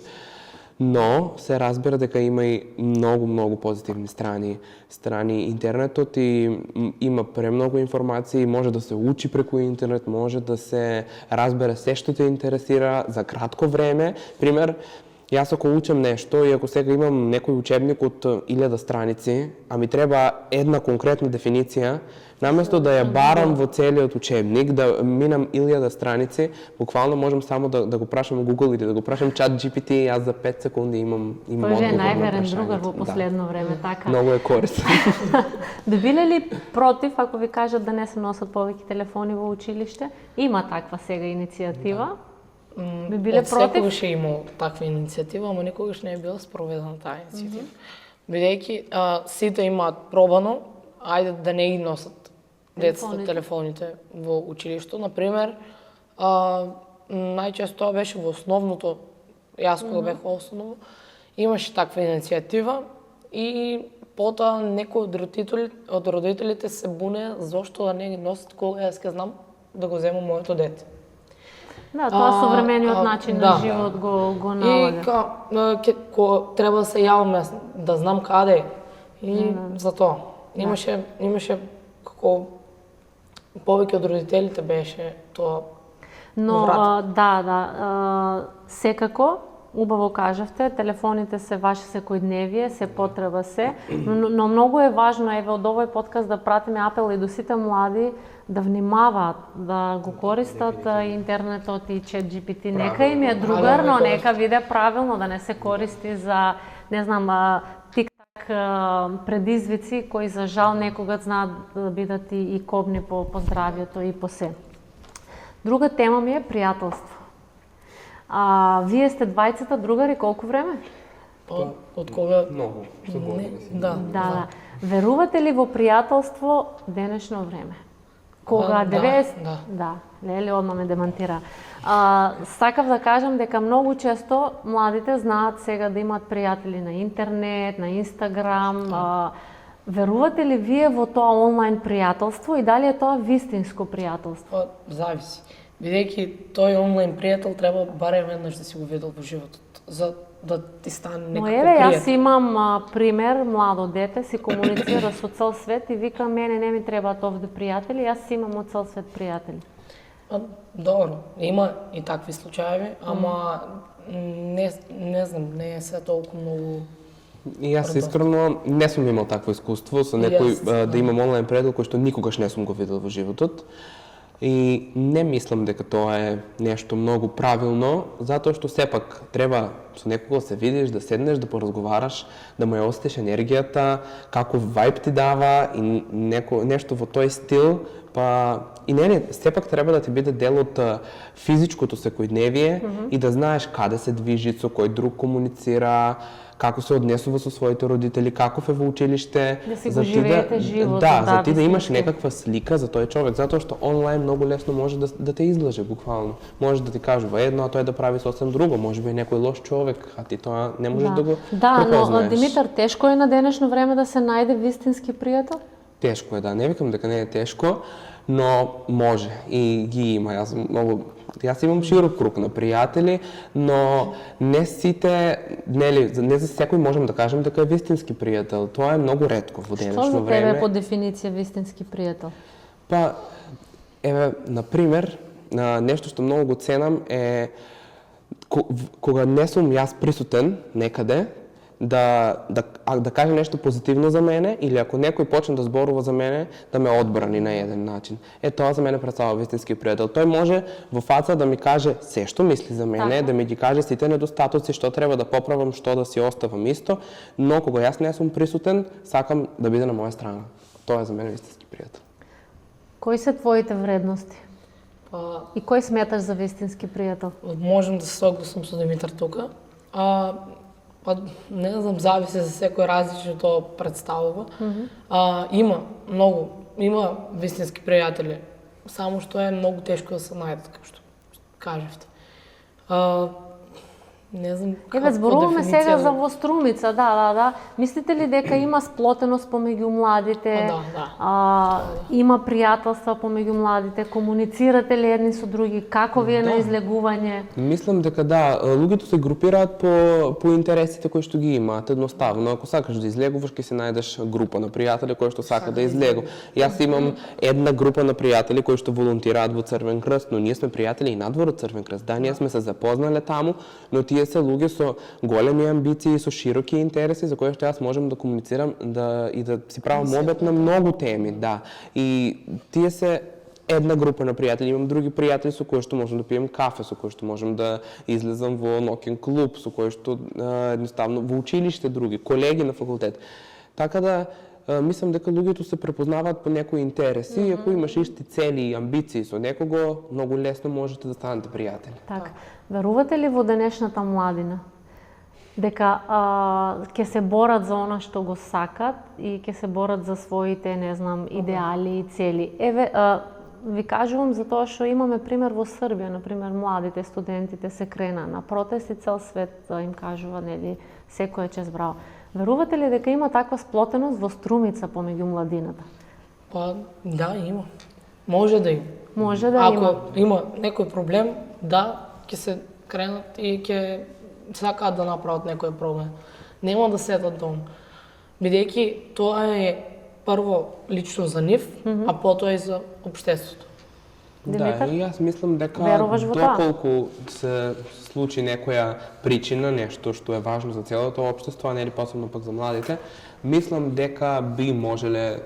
Speaker 2: Но се разбира дека има и многу позитивни страни интернетот и има премногу информации, може да се учи преку интернет, може да се разбере се што те интересира за кратко време. Пример, јас ако учам нешто и ако сега имам некој учебник од 1000 страници, а ми треба една конкретна дефиниција, наместо да ја барам во целиот учебник, да минам 1000 страници, буквално можам само да го прашам Google или да го прашам ChatGPT и јас за 5 секунди имам одговор на прашањето.
Speaker 1: Тој е најверен другар во последно време, така.
Speaker 2: Многу е корисно.
Speaker 1: Да биле ли против ако ви кажат да не се носат повеќе телефони во училиште? Има таква сега иницијатива. Би биле против?
Speaker 3: Секогаш е имало таква иницијатива, ама никогаш не е била спроведена таа иницијатива. Бидејќи сите имаат пробано, ајде да не ги носат децата телефоните во училишто. Например, најчесто тоа беше во основното, јас кога бев во основно, имаше таква иницијатива и потоа некои од родителите се буне зошто да не ги носат кога јас ќе знам да го земам моето дете.
Speaker 1: Да, тоа современиот начин на живот го налага.
Speaker 3: И треба да се јавам да знам каде и за тоа. Имаше како повеќе од родителите беше тоа.
Speaker 1: Но секако убаво кажавте, телефоните се ваше секојдневие, се потреба се, но многу е важно еве од овој подкаст да пратиме апел и до сите млади да внимаваат, да го користат интернетот и ChatGPT. Нека им е другар, но нека биде правилно, да не се користи за, не знам, тик-так предизвици кои за жал некогаш знаат да бидат и кобни по здравјето и по се. Друга тема ми е пријателство. Вие сте двајцата другари колку време?
Speaker 3: Од кога?
Speaker 2: Многу, со години.
Speaker 1: Да. Верувате ли во пријателство денешно време? Кога 90... Да, Леле одма ме демантира. Сакав да кажам дека многу често младите знаат сега да имаат пријатели на интернет, на Инстаграм. Верувате ли вие во тоа онлайн пријателство и дали е тоа вистинско пријателство?
Speaker 3: Зависи. Бидејќи тој онлайн пријател треба барем веднаш да си го видел во животот, за да ти стане
Speaker 1: Но
Speaker 3: некако
Speaker 1: еве, јас
Speaker 3: пријател.
Speaker 1: имам пример, младо дете, си комуницира со цел свет и вика, мене не ми требаат овде пријатели, јас си имам од цел свет пријатели.
Speaker 3: Добро, има и такви случаеви, ама не знам, не е се толку многу.
Speaker 2: И јас искрено не сум имал такво искуство со некој да имам онлайн пријател кој што никогаш не сум го видел во животот. И не мислам дека тоа е нешто многу правилно, затоа што сепак треба со некого да се видиш, да седнеш, да поразговараш, да му ја осетиш енергијата, каков вајб ти дава и нешто во тој стил, па и не, сепак треба да ти биде дел од физичкото секојдневие и да знаеш каде се движи, со кој друг комуницира, како се однесува со своите родители, каков е во училиште,
Speaker 1: Да си го живеете животот,
Speaker 2: за ти да имаш
Speaker 1: вистински.
Speaker 2: некаква слика за тој човек, затоа што онлайн многу лесно може да те излаже буквално. Може да ти кажува едно, а тој да прави сосем друго, може би е некој лош човек, а ти тоа не можеш да го
Speaker 1: Да, но
Speaker 2: препознаеш.
Speaker 1: Димитар, тешко е на денешно време да се најде вистински пријател?
Speaker 2: Тешко е, да, не викам дека не е тешко, но може и ги има. Јас имам широк круг на пријатели, но не сите, не за секој можем да кажем дека е вистински пријател. Тоа е многу ретко во денешно
Speaker 1: Што за тебе
Speaker 2: време.
Speaker 1: е по дефиниција вистински пријател?
Speaker 2: Па, еве, например, нешто што многу го ценам е кога не сум јас присутен некаде, да каже нешто позитивно за мене или ако некој почне да зборува за мене, да ме одбрани на еден начин. Тоа за мене представува вистински пријател. Тој може во фаца да ми каже се што мисли за мене, да ми ги каже сите недостатоци, што треба да поправам, што да си оставам исто, но кога јас не сум присутен, сакам да биде на моја страна. Тоа е за мене вистински пријател.
Speaker 1: Кои се твоите вредности?
Speaker 3: Па,
Speaker 1: И кој сметаш за вистински пријател?
Speaker 3: можем да се согласам со Димитар тука. Па, не знам, зависи за секој различно тоа представува. Има вистински пријатели, само што е многу тешко да се најдат, како што кажевте. Не знам
Speaker 1: Еве, зборуваме сега за во Струмица, да. Мислите ли дека има сплотеност помеѓу младите?
Speaker 3: Да.
Speaker 1: Има пријателства помеѓу младите? Комуницирате ли едни со други? Како ви е на излегување?
Speaker 2: Мислам дека да, луѓето се групираат по интересите кои што ги имаат едноставно. Ако сакаш да излегуваш, ќе се најдеш група на пријатели кои што сака да излегува. Јас имам една група на пријатели кои што волонтираат во Црвен крст, но ние сме пријатели и надвор од Црвен крст. Да, ние сме се запознале таму, но тие се луѓе со големи амбиции, со широки интереси за кои што јас можам да комуницирам и да си правам обет на многу теми, да. И тие се една група на пријатели, имам други пријатели со кои што можам да пием кафе, со кои што можам да излезам во ноќен клуб, со кои што едноставно во училиште други, колеги на факултет. Така да мислам дека луѓето се препознаваат по некои интереси и ако имаш исти цели и амбиции со некого, многу лесно можете да станете пријатели.
Speaker 1: Така. Верувате ли во денешната младина дека ќе се борат за она што го сакат и ќе се борат за своите, не знам, идеали и цели? Еве, ви кажувам за тоа што имаме пример во Србија, например, младите студентите се крена на протести, цел свет им кажува, нели, секој е чест браво. Верувате ли дека има таква сплотеност во Струмица помеѓу младината?
Speaker 3: Па, да, има. Може да има.
Speaker 1: Може да има.
Speaker 3: Ако има некој проблем, да, ќе се кренат и ќе сакаат да направат некој проблем. Нема да седат дома. Бидејќи тоа е прво лично за нив, а потоа и за општеството.
Speaker 1: Димитар?
Speaker 2: Да, и јас мислам дека
Speaker 1: Веруваш во тоа?
Speaker 2: доколку се случи некоја причина, нешто што е важно за целото општество, а не ли посебно пак за младите, мислам дека би можеле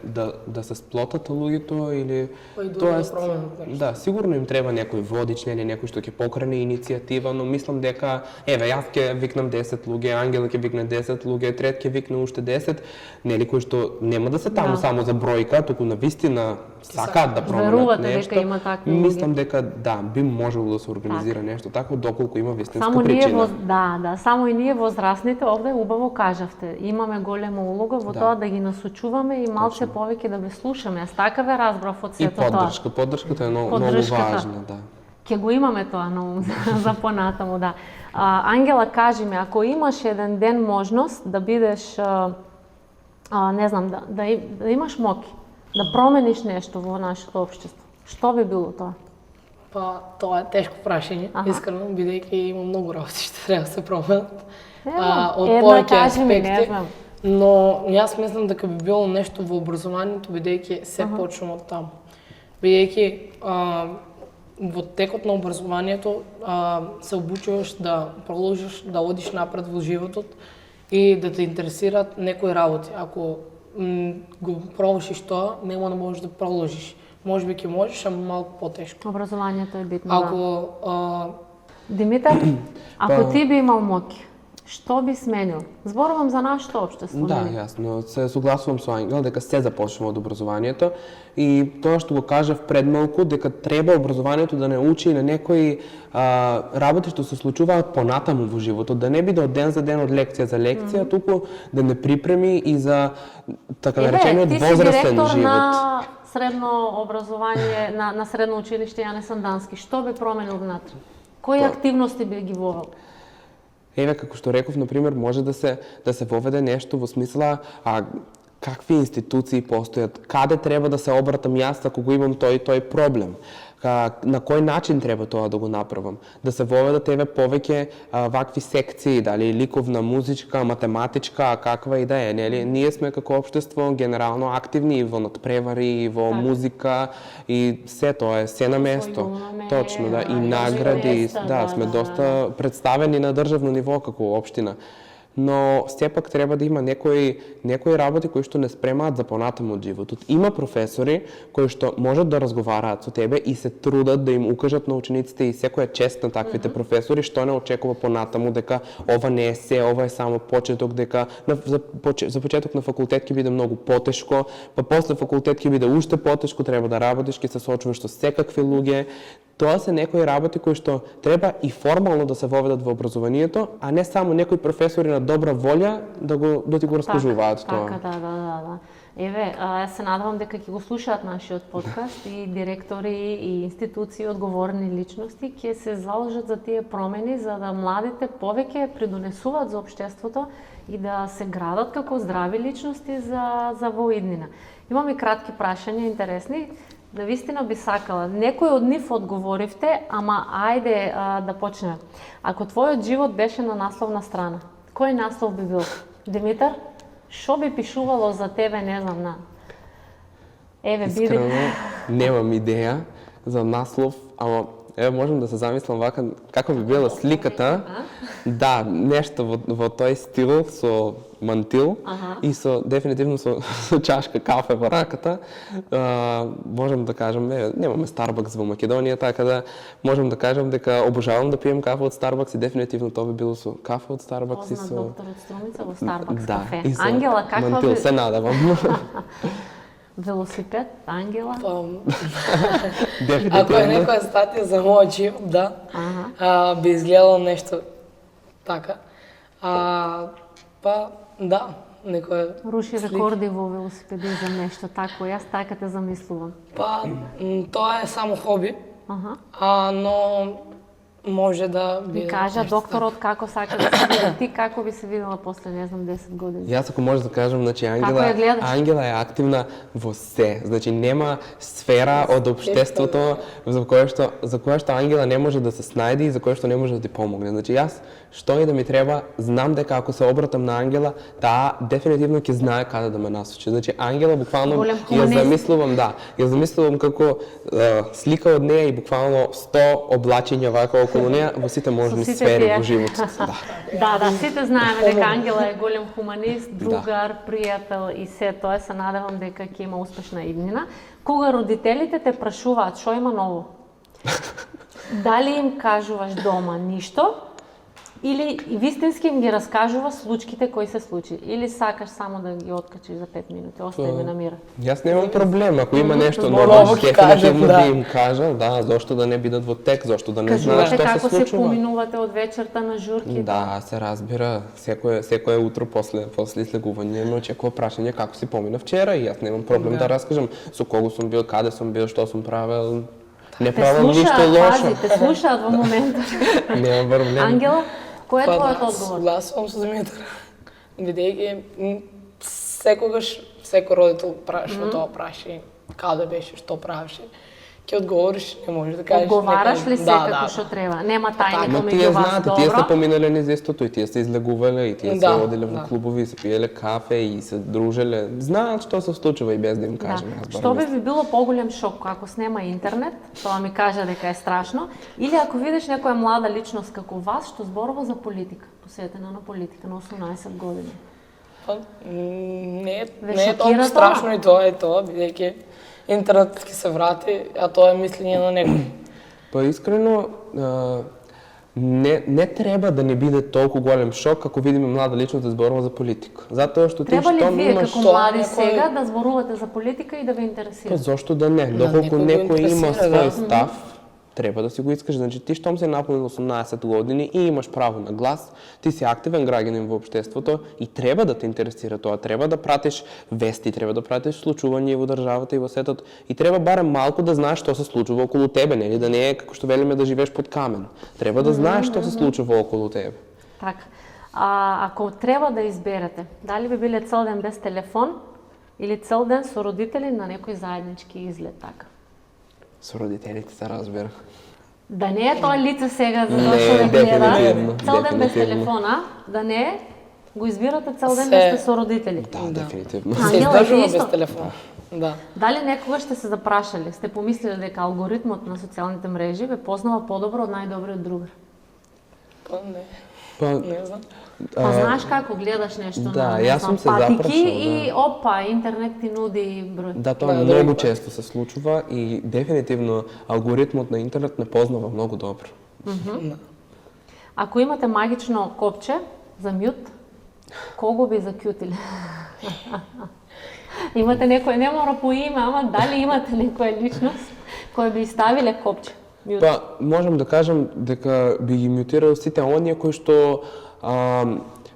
Speaker 2: да се сплотат луѓето или
Speaker 3: Па и да променат нешто.
Speaker 2: да, сигурно им треба некој водич, нели некој што ќе покрене иницијатива, но мислам дека еве јас ќе викнам 10 луѓе, Ангела ќе викне 10 луѓе, Трет ќе викне уште 10, нели кои што нема да се таму само за бројка, туку навистина сакаат да променат
Speaker 1: Верувате
Speaker 2: нешто.
Speaker 1: дека има такви луѓе?
Speaker 2: Мислам дека да, би можело да се организира нешто такво доколку има вистинска
Speaker 1: Само ние
Speaker 2: причина.
Speaker 1: само и ние возрастните овде убаво кажавте. Имаме голема улога во тоа да ги насочуваме и малце повеќе да ве слушаме. Јас така ве разбрав од
Speaker 2: И
Speaker 1: сето тоа.
Speaker 2: поддршката е многу важна, да.
Speaker 1: Ќе го имаме тоа на ум за понатаму, да. Ангела, кажи ми, ако имаш еден ден можност да бидеш, не знам, да имаш моки, да промениш нешто во нашето општество, што би било тоа?
Speaker 3: Па, тоа е тешко прашање, искрено, бидејќи има многу работи што треба да се променат. Од повеќе аспекти. Но јас мислам дека би било нешто во образованието, бидејќи се почнува од таму. Бидејќи во текот на образованието се обучуваш да продолжиш да одиш напред во животот и да те интересираат некои работи. Ако го пробушиш тоа, нема да можеш да продолжиш. Може би ќе можеш, ама малку потешко.
Speaker 1: Образованието е битно,
Speaker 3: Димитар,
Speaker 1: ако ти би имал моќ, што би сменил? Зборувам за нашето општество.
Speaker 2: Да, јасно. Се согласувам со Ангел дека се започнува од образованието и тоа што го кажав пред малку дека треба образованието да не учи на некои работи што се случуваат понатаму во животот, да не биде од ден за ден, од лекција за лекција, туку да не припреми и за така наречениот возрастен живот.
Speaker 1: Ти си директор на средно образование, на средно училиште Јане Сандански. Што би променил внатре? Кои активности би ги вовел?
Speaker 2: Еве, како што реков, например, може да се воведе нешто во смисла какви институции постојат, каде треба да се обратам јас ако го имам тој проблем. На кој начин треба тоа да го направам? Да се воведат повеќе вакви секции, дали ликовна, музичка, математичка, каква и да е, нели? Ние сме како општество генерално активни и во надпревари, и во музика и се тоа е се на место. Точно, да, и награди, да, сме доста представени на државно ниво како општина. Но сепак треба да има некои работи кои што не спремаат за понатаму од животот. Има професори кои што можат да разговараат со тебе и се трудат да им укажат на учениците и секоја чест на таквите професори што не очекува понатаму дека ова не е се, ова е само почеток, дека за почеток на факултет ќе биде многу потешко, па после факултет ќе биде уште потешко, треба да работиш, ќе се соочуваш со секакви луѓе. Тоа се некои работи кои што треба и формално да се воведат во образованието, а не само некои професори на добра волја да ти го раскажуваат тоа.
Speaker 1: Така, да. Еве, јас се надевам дека ќе го слушаат нашиот подкаст и директори и институции, одговорни личности ќе се заложат за тие промени за да младите повеќе придонесуваат за општеството и да се градат како здрави личности за во иднина. Имам и кратки прашања интересни. Да вистина би сакала. Некој од нив одговоривте, ама ајде да почнеме. Ако твојот живот беше на насловна страна, кој наслов би бил? Димитар, што би пишувало за тебе, не знам, на... Еве, биди.
Speaker 2: Искрено, немам идеја за наслов, ама еве можам да се замислам вака како би била сликата. Да, нешто во тој стил со мантил и дефинитивно со чашка кафе во раката. Можам да кажам, немаме Starbucks во Македонија, така да можам да кажам дека обожавам да пием кафе од Starbucks и дефинитивно тоа би било со кафе од Starbucks и со
Speaker 1: доктор од Струмица во Starbucks
Speaker 2: кафе.
Speaker 1: И со Ангела, каква
Speaker 2: мантил,
Speaker 1: би...
Speaker 2: се надевам.
Speaker 1: Велосипед, Ангела?
Speaker 3: Ако е некоја статија за мојот живот, да, би изгледало нешто така. Па, да, некоја
Speaker 1: Руши рекорди во велосипедизам, нешто тако, јас така те замислувам.
Speaker 3: Па, тоа е само хоби, но може да биде.
Speaker 1: Ми кажа докторот како сака да се види, ти како би се видела после, не знам, 10 години?
Speaker 2: Јас ако може да кажам, значи Ангела е активна во се. Значи нема сфера од општеството за која што Ангела не може да се снајде и за која што не може да ти помогне. Значи јас што и да ми треба, знам дека ако се обратам на Ангела, таа дефинитивно ќе знае каде да ме насочи. Значи Ангела буквално ја замислувам како слика од неа и буквално 100 облачиња вака околу неа во сите можни сфери во животот.
Speaker 1: Да, сите знаеме дека Ангела е голем хуманист, другар, пријател и се тоа, се надевам дека ќе има успешна иднина. Кога родителите те прашуваат што има ново, дали им кажуваш дома ништо, или вистински им ги раскажува случките кои се случи, или сакаш само да ги откачиш за 5 минути, остави ме на мира?
Speaker 2: Јас немам проблем, ако има нешто ново, дефинитивно да им кажам, зошто да не бидат во тек, зошто да не знаат што се случува.
Speaker 1: Кажувате како се поминувате од вечерта на журките?
Speaker 2: Да, се разбира, секое утро после слегување ме очекува прашање како си помина вчера и јас немам проблем да раскажам со кого сум бил, каде сум бил, што сум правел. Не правам ништо лошо.
Speaker 1: Те слушаат во моментот.
Speaker 2: Немам проблем.
Speaker 1: Ангела, кој е твојот одговор?
Speaker 3: Согласувам со Димитар. Бидејќи секогаш секој родител прашува тоа праша, каде беше, што правеше. ќе одговориш, не можеш да кажеш.
Speaker 1: Одговараш ли се
Speaker 3: Да,
Speaker 1: како
Speaker 3: да.
Speaker 1: што треба? Нема тајни
Speaker 2: Ма
Speaker 1: помеѓу
Speaker 2: тие
Speaker 1: вас,
Speaker 2: знаат,
Speaker 1: добро?
Speaker 2: тие се поминале низ истото и тие се излегувале и тие се
Speaker 3: Да,
Speaker 2: одиле во
Speaker 3: да.
Speaker 2: клубови и се пиеле кафе и се дружеле. Знаат што се случува и без да им кажем.
Speaker 1: Да.
Speaker 2: Јас барем
Speaker 1: Што би
Speaker 2: исто.
Speaker 1: ви било поголем шок ако снема интернет, тоа ми кажа дека е страшно, или ако видиш некоја млада личност како вас што зборува за политика, посветена на политика на 18 години?
Speaker 3: Па, не
Speaker 1: Ве
Speaker 3: е
Speaker 1: шокира
Speaker 3: толку
Speaker 1: тоа?
Speaker 3: страшно и тоа, бидејќи интернет ќе се врати, а тоа е мислење на некој.
Speaker 2: Па искрено, не треба да не биде толку голем шок ако видиме млада личност да зборува за политика. Затоа што ти
Speaker 1: Треба ли
Speaker 2: штом
Speaker 1: вие
Speaker 2: имаш...
Speaker 1: како
Speaker 3: тоа
Speaker 1: млади
Speaker 3: некој-
Speaker 1: сега да зборувате за политика и да ве интересира?
Speaker 2: Па зошто да не? Доколку
Speaker 3: некој го
Speaker 2: некој има
Speaker 3: интересира,
Speaker 2: свој
Speaker 3: да.
Speaker 2: став, треба да си го искаш. Значи ти штом се наполнил 18 години и имаш право на глас, ти си активен граѓанин во општеството и треба да те интересира тоа. Треба да пратиш вести, треба да пратиш случувања во државата и во светот и треба барем малку да знаеш што се случува околу тебе, нели? Да не е како што велиме да живееш под камен. Треба да знаеш што се случува околу тебе.
Speaker 1: Така. Ако треба да изберете, дали би биле цел ден без телефон или цел ден со родители на некој заеднички излет така?
Speaker 2: Со родителите се разбира.
Speaker 1: Да не е тоа лице сега за
Speaker 2: Не,
Speaker 1: што да гледа.
Speaker 2: дефинитивно,
Speaker 1: Цел ден без
Speaker 2: дефинитивно.
Speaker 1: телефона, да не е, го избирате цел ден
Speaker 3: Се-
Speaker 1: да сте со родители.
Speaker 2: Да, дефинитивно.
Speaker 1: А,
Speaker 3: Се
Speaker 1: Ангела, ти
Speaker 3: издржува
Speaker 1: исто?
Speaker 3: без телефон. Да.
Speaker 1: Дали некогаш сте се запрашали, сте помислили дека алгоритмот на социјалните мрежи ве познава подобро од најдобриот другар?
Speaker 3: Па не,
Speaker 2: Па,
Speaker 3: не знам.
Speaker 1: Па знаеш како гледаш нешто
Speaker 2: да,
Speaker 1: на
Speaker 2: јас сум се
Speaker 1: патики
Speaker 2: запрашал,
Speaker 1: и опа, интернет ти нуди број.
Speaker 2: да, тоа
Speaker 3: Да,
Speaker 2: многу
Speaker 3: да.
Speaker 2: често се случува и дефинитивно алгоритмот на интернет не познава многу добро.
Speaker 1: Ако имате магично копче за мјут, кого би закјутиле? Имате некој, не мора по име, ама дали имате некоја личност која би ставиле копче? Мјут.
Speaker 2: Па, можам да кажам дека би ги мјутирал сите оние кои што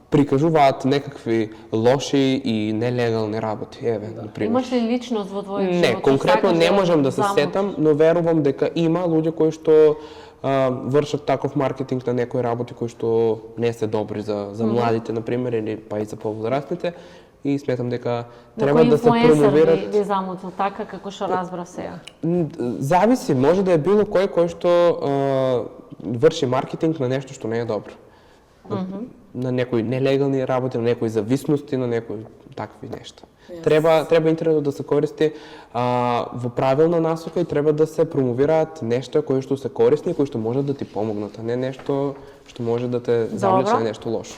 Speaker 2: прикажуваат некакви лоши и нелегални работи. Еве, например.
Speaker 1: Имаш ли личност во твојот живот?
Speaker 2: Не,
Speaker 1: кој
Speaker 2: конкретно
Speaker 1: сакаш
Speaker 2: не можам да се
Speaker 1: замутиш?
Speaker 2: сетам, но верувам дека има луѓе кои што вршат таков маркетинг на некои работи кои што не се добри за младите, например, или па и за повозрастните. И сметам дека треба
Speaker 1: Некој
Speaker 2: да се
Speaker 1: инфлуенсер
Speaker 2: промовират.
Speaker 1: би замутил така како што разбрав сега.
Speaker 2: Зависи, може да е било кој што врши маркетинг на нешто што не е добро. На некои нелегални работи, на некои зависности, на некои такви нешта. Треба интернетот да се користи во правилна насока и треба да се промовираат нешта кои што се корисни и кои што можат да ти помогнат, а не нешто што може да те завлече на нешто лошо.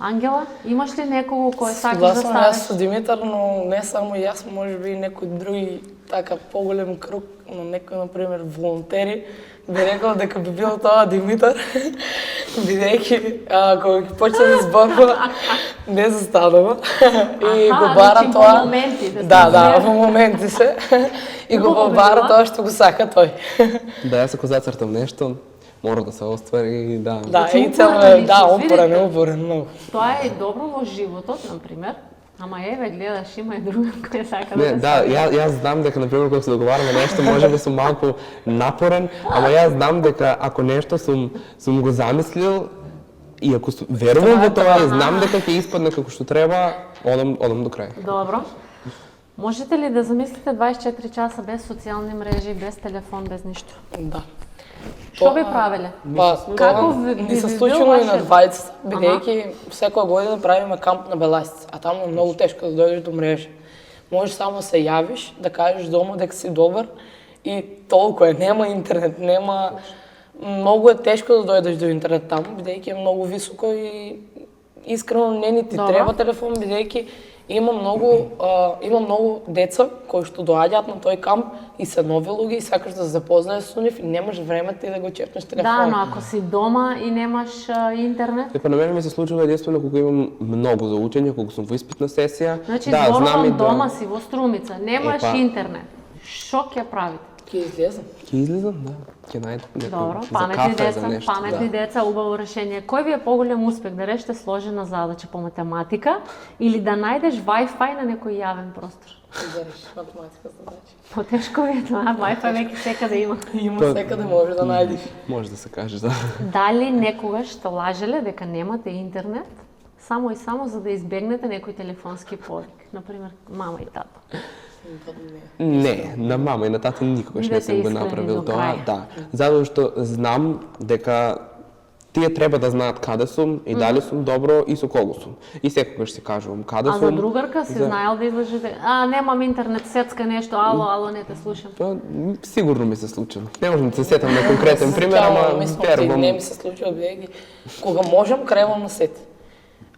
Speaker 1: Ангела, имаш ли некого кој сакаш да
Speaker 3: Согласна јас
Speaker 1: ставиш?
Speaker 3: со Димитар, но не само јас, можеби и некои други така поголем круг, но некои, например, волонтери, би рекол дека би бил тоа Димитар, бидејќи кога ќе почне да зборува, не застанува и
Speaker 1: Аха,
Speaker 3: го бара
Speaker 1: значи
Speaker 3: тоа.
Speaker 1: во моменти, да се
Speaker 3: Да,
Speaker 1: разбере.
Speaker 3: во моменти се. И го
Speaker 1: Убаво би
Speaker 3: бара
Speaker 1: било.
Speaker 3: тоа што го сака тој.
Speaker 2: Да, јас ако зацртам нешто, мора да се оствари и да.
Speaker 3: Да,
Speaker 1: Значи,
Speaker 3: и цел
Speaker 1: упорна личност, видите?
Speaker 3: упорен многу.
Speaker 1: Тоа е добро во животот, например. Ама еве, гледаш, има и друга која сака да
Speaker 2: Не,
Speaker 1: те
Speaker 2: да,
Speaker 1: стави.
Speaker 2: јас знам дека, например, кога се договараме нешто, може би сум малку напорен, ама јас знам дека ако нешто сум го замислил и ако верувам во тоа и знам дека ќе испадне како што треба, одам до крај.
Speaker 1: Добро. Можете ли да замислите 24 часа без социјални мрежи, без телефон, без ништо?
Speaker 3: Да.
Speaker 1: Што би правеле?
Speaker 3: Па,
Speaker 1: Како
Speaker 3: тоа
Speaker 1: би
Speaker 3: ни се
Speaker 1: бил
Speaker 3: случило и на
Speaker 1: ваше-
Speaker 3: двајцата, бидејќи секоја година правиме камп на Беласица, а таму е многу тешко да дојдеш до мрежа. Можеш само се јавиш, да кажеш дома дека си добар и толку е, нема интернет, нема... Многу е тешко да дојдеш до интернет таму, бидејќи е многу високо и искрено не ни ти
Speaker 1: Добро.
Speaker 3: треба телефон, бидејќи има многу деца кои што доаѓаат на тој камп и се нови луѓе и сакаш да се запознаеш со нив и немаш време ти да го чепнеш телефон.
Speaker 1: Да, но ако си дома и немаш интернет,
Speaker 2: Па на мене ми се случува единствено кога имам многу за учење, кога сум во испитна сесија.
Speaker 1: значи
Speaker 2: да, знам
Speaker 1: зборувам
Speaker 2: и да
Speaker 1: дома си во Струмица, немаш
Speaker 2: Епа.
Speaker 1: интернет. Што ќе правите?
Speaker 3: Ќе излезам.
Speaker 2: ќе излезам, да. Ќе најдам
Speaker 1: Добро,
Speaker 2: за
Speaker 1: паметни
Speaker 2: кафе,
Speaker 1: деца,
Speaker 2: за нешто.
Speaker 1: паметни деца, убаво решение. Кој ви е поголем успех да решите сложена задача по математика или да најдеш Wi-Fi на некој јавен простор?
Speaker 3: Да решиш математика задача.
Speaker 1: Потешко ви е тоа, Wi-Fi веќе секаде има.
Speaker 3: Има секаде може да најдеш.
Speaker 2: Може да се каже, да.
Speaker 1: Дали некогаш сте лажеле дека немате интернет само и само за да избегнете некој телефонски повик, например мама и тато?
Speaker 2: Не, на мама и на тата никогаш не
Speaker 1: Бидете
Speaker 2: сум го
Speaker 1: искрени
Speaker 2: направил
Speaker 1: до
Speaker 2: тоа,
Speaker 1: крај.
Speaker 2: да. Затоа што знам дека тие треба да знаат каде сум и дали сум добро и со кого сум. И секогаш си кажувам каде
Speaker 1: А
Speaker 2: сум.
Speaker 1: за другарка си знаел да излажете? Немам интернет, сецка нешто, ало, не те слушам.
Speaker 2: Па, сигурно ми се случило. Не можам да се сетам на конкретен пример, ама верувам.
Speaker 3: Не ми се случува, бидејќи кога можам, кренувам на сет.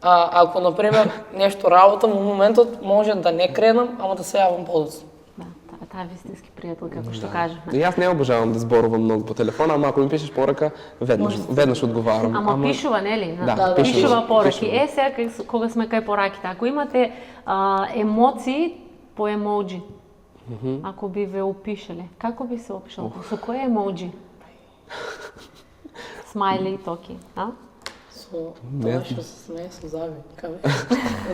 Speaker 3: Ако, например, нешто работа, во моментот може да не кренам, ама да се јавам подоцна.
Speaker 1: Да, таа е вистински пријател, како што кажавме.
Speaker 2: И јас не обожавам да зборувам многу по телефона, ама ако ми пишеш порака, веднаш одговарам.
Speaker 1: Ама пишува, нели?
Speaker 2: Да,
Speaker 1: пишува пораки.
Speaker 2: пишува.
Speaker 1: Сега кога сме кај пораките, ако имате емоции по емоджи, ако би ве опишале, како би се опишал? Со кој емоджи? Смајли и токи,
Speaker 3: Со тоа што се смее со зави.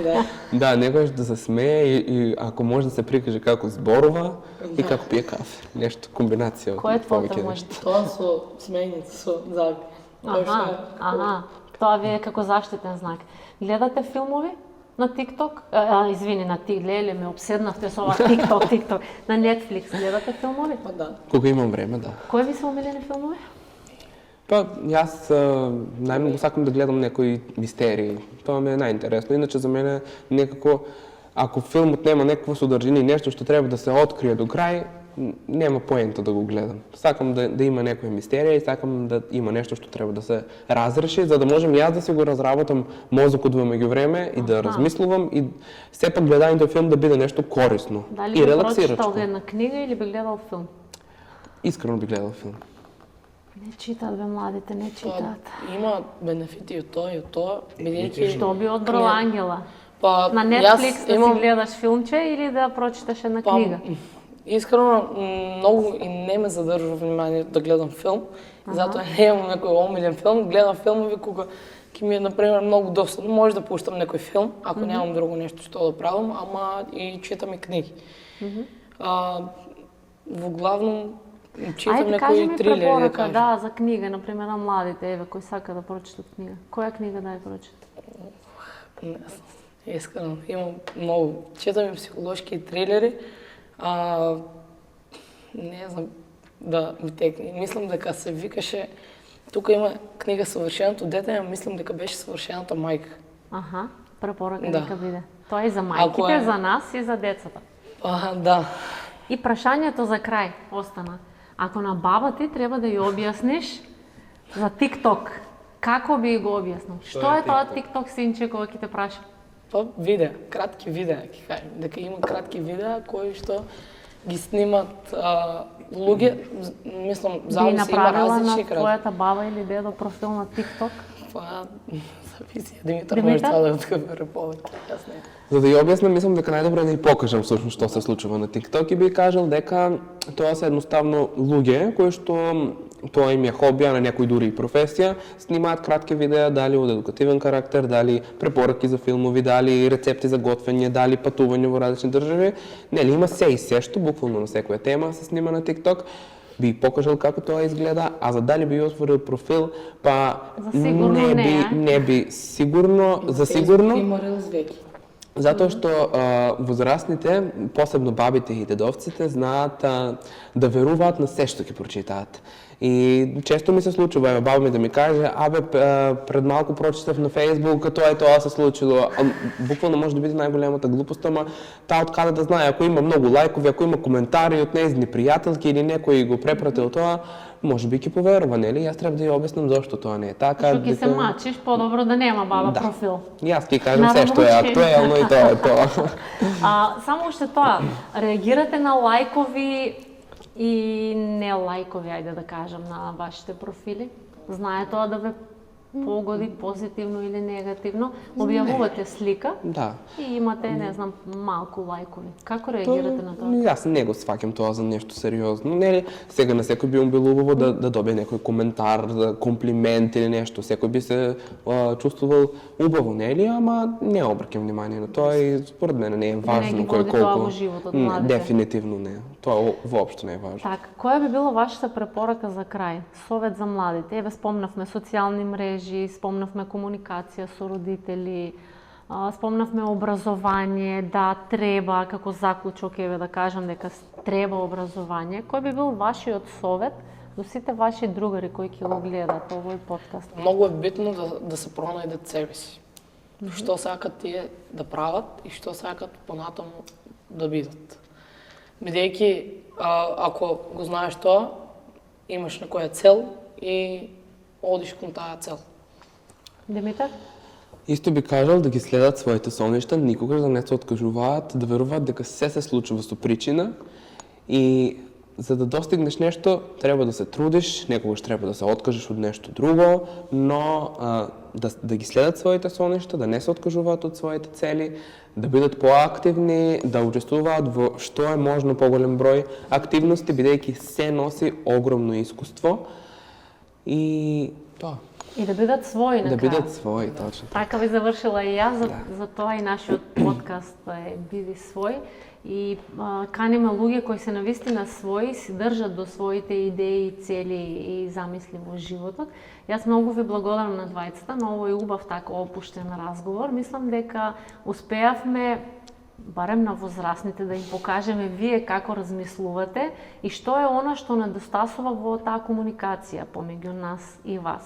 Speaker 3: Да.
Speaker 2: Да, некојаш да се смее и ако може да се прикаже како зборува и како пие кафе. Нешто комбинација од
Speaker 1: Кој е твојата
Speaker 2: повеќе
Speaker 1: можда?
Speaker 2: нешта.
Speaker 3: Тоа со смејници, со зави.
Speaker 1: Тоа ви е како заштитен знак. Гледате филмови на TikTok? Извини, на леле ме обседнавте со ова TikTok. На Netflix гледате филмови?
Speaker 3: Па да.
Speaker 2: Кога имам време, да.
Speaker 1: Кои ви се омилени филмови?
Speaker 2: Па, јас најмногу сакам да гледам некои мистерии. Тоа ми е најинтересно. Иначе за мене некако, ако филмот нема некаква содржина и нешто што треба да се открие до крај, нема поента да го гледам. Сакам да има некоја мистерија и сакам да има нешто што треба да се разреши, за да можем јас да си го разработам мозокот во меѓувреме и да размислувам и сепак гледањето филм да биде нешто корисно
Speaker 1: Дали
Speaker 2: и
Speaker 1: би
Speaker 2: релаксирачко.
Speaker 1: прочитал една книга или би гледал филм?
Speaker 2: Искрено би гледал филм.
Speaker 1: Не читаат бе младите, не читаат.
Speaker 3: Има бенефити од тоа и од тоа, бидејќи
Speaker 1: Што би одбрала Ангела?
Speaker 3: Па,
Speaker 1: На Netflix да си гледаш филмче или да прочиташ една книга?
Speaker 3: Искрено, многу и не ме задржува внимание да гледам филм. Затоа немам некој омилен филм. Гледам филмови кога ќе ми е, например, многу досадно. Може да пуштам некој филм, ако немам друго нешто што да правам, ама и читам и книги. Во главном, читам некои трилери, да кажем.
Speaker 1: Да, за книга, например, на младите, еве, кој сака да прочитат книга. Која книга да ја прочитат?
Speaker 3: Не знам. Искрено, имам многу. Читам и психолошки трилери. Не знам да ми текне. Мислам дека се викаше, тука има книга Совршеното дете, мислам дека беше Совршената мајка.
Speaker 1: Препорака
Speaker 3: Да.
Speaker 1: нека биде. Тоа е за мајките, за нас и за децата.
Speaker 3: Да.
Speaker 1: И прашањето за крај остана. Ако на баба ти треба да ја објасниш за TikTok, како би го објаснил? Што е тоа TikTok, синче, кога ќе те праша?
Speaker 3: Па видеа, кратки видеа, ќе кажем. Дека има кратки видеа кои што ги снимат луѓе, мислам, зависи, има различни
Speaker 1: кратки. Би направила на твојата баба или дедо профил на TikTok?
Speaker 3: Па, зависи. Димитар може тоа да откаже повеќе. Јас не.
Speaker 2: За да ја објаснам, мислам дека најдобро е да ја покажам всушност што се случува на TikTok и би кажал дека тоа се едноставно луѓе кои што тоа им е хобија, на некој дури и професија, снимаат кратки видеа, дали од едукативен карактер, дали препораки за филмови, дали рецепти за готвење, дали патување во различни држави. Нели има се и се што буквално на секоја тема се снима на TikTok. Би покажал како тоа изгледа, а за дали би отворил профил, па не би сигурно, за сигурно.
Speaker 3: Има Reels веќе.
Speaker 2: Затоа што возрастните, посебно бабите и дедовците, знаат да веруваат на се што ќе прочитаат. И често ми се случува, баба ми да ми каже, пред малку прочитав на Facebook, тоа и тоа се случило. Буквално може да биде најголемата глупост, ама таа од каде да знае, ако има многу лајкови, ако има коментари од нејзини пријателки или некој го препратил тоа, може би ќе поверува, нели? Јас треба да ја објаснам зошто тоа не е така.
Speaker 1: Што ќе се мачиш, подобро да нема баба профил.
Speaker 2: Јас ќе кажам се што е актуелно и тоа е тоа.
Speaker 1: Само уште тоа, реагирате на лајкови и не лајкови, ајде да кажам, на вашите профили? Знае тоа да ве погоди позитивно или негативно? Објавувате слика и имате, не знам, малку лајкови. Како реагирате на тоа?
Speaker 2: Јас не го сваќам тоа за нешто сериозно. Нели, сега на секој би било убаво да добие некој коментар, комплимент или нешто. Секој би се чувствувал убаво, нели, ама не обракам внимание на тоа и според мене не е важно
Speaker 1: кој колку. Тоа во животот младите.
Speaker 2: Дефинитивно не. Тоа воопшто не е важно.
Speaker 1: Така, која би била вашата препорака за крај? Совет за младите. Еве спомнавме социјални мрежи, спомнавме комуникација со родители, Спомнавме образование, да, треба, како заклучок, еве да кажам дека треба образование. Кој би бил вашиот совет до сите ваши другари кои ќе го гледат овој подкаст?
Speaker 3: Многу е битно да се пронајдат себе си. Што сакат тие да прават и што сакат понатаму да бидат. Бидејќи ако го знаеш тоа, имаш некоја цел и одиш кон таа цел.
Speaker 1: Димитар?
Speaker 2: Исто би кажал да ги следат своите соништа, никогаш да не се откажуваат, да веруваат дека се случува со причина и за да достигнеш нешто треба да се трудиш, некогаш треба да се откажеш од нешто друго, но да ги следат своите соништа, да не се откажуваат од своите цели, да бидат поактивни, да учествуваат во што е можно поголем број активности, бидејќи се носи огромно искуство и тоа.
Speaker 1: И да бидат своји на крај.
Speaker 2: Да бидат своји, точно.
Speaker 1: Така би завршила и јас, за тоа и нашиот подкаст е Биди свој. И каниме луѓе кои се навистина своји, си држат до своите идеи, цели и замисли во животот. Јас многу ви благодарам на двајцата на овој убав така опуштен разговор. Мислам дека успеавме барем на возрастните да им покажеме вие како размислувате и што е она што недостасува во таа комуникација помеѓу нас и вас.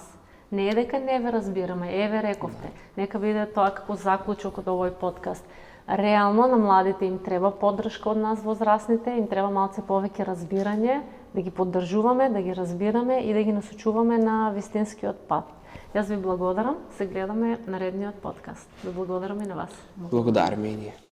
Speaker 1: Не е дека не ве разбираме, еве рековте. Нека биде тоа како заклучок од овој подкаст. Реално на младите им треба поддршка од нас возрастните, им треба малце повеќе разбирање, да ги поддржуваме, да ги разбираме и да ги насочуваме на вистинскиот пат. Јас ви благодарам, се гледаме наредниот подкаст. Ви благодарам и на вас.
Speaker 2: Благодарам и ние.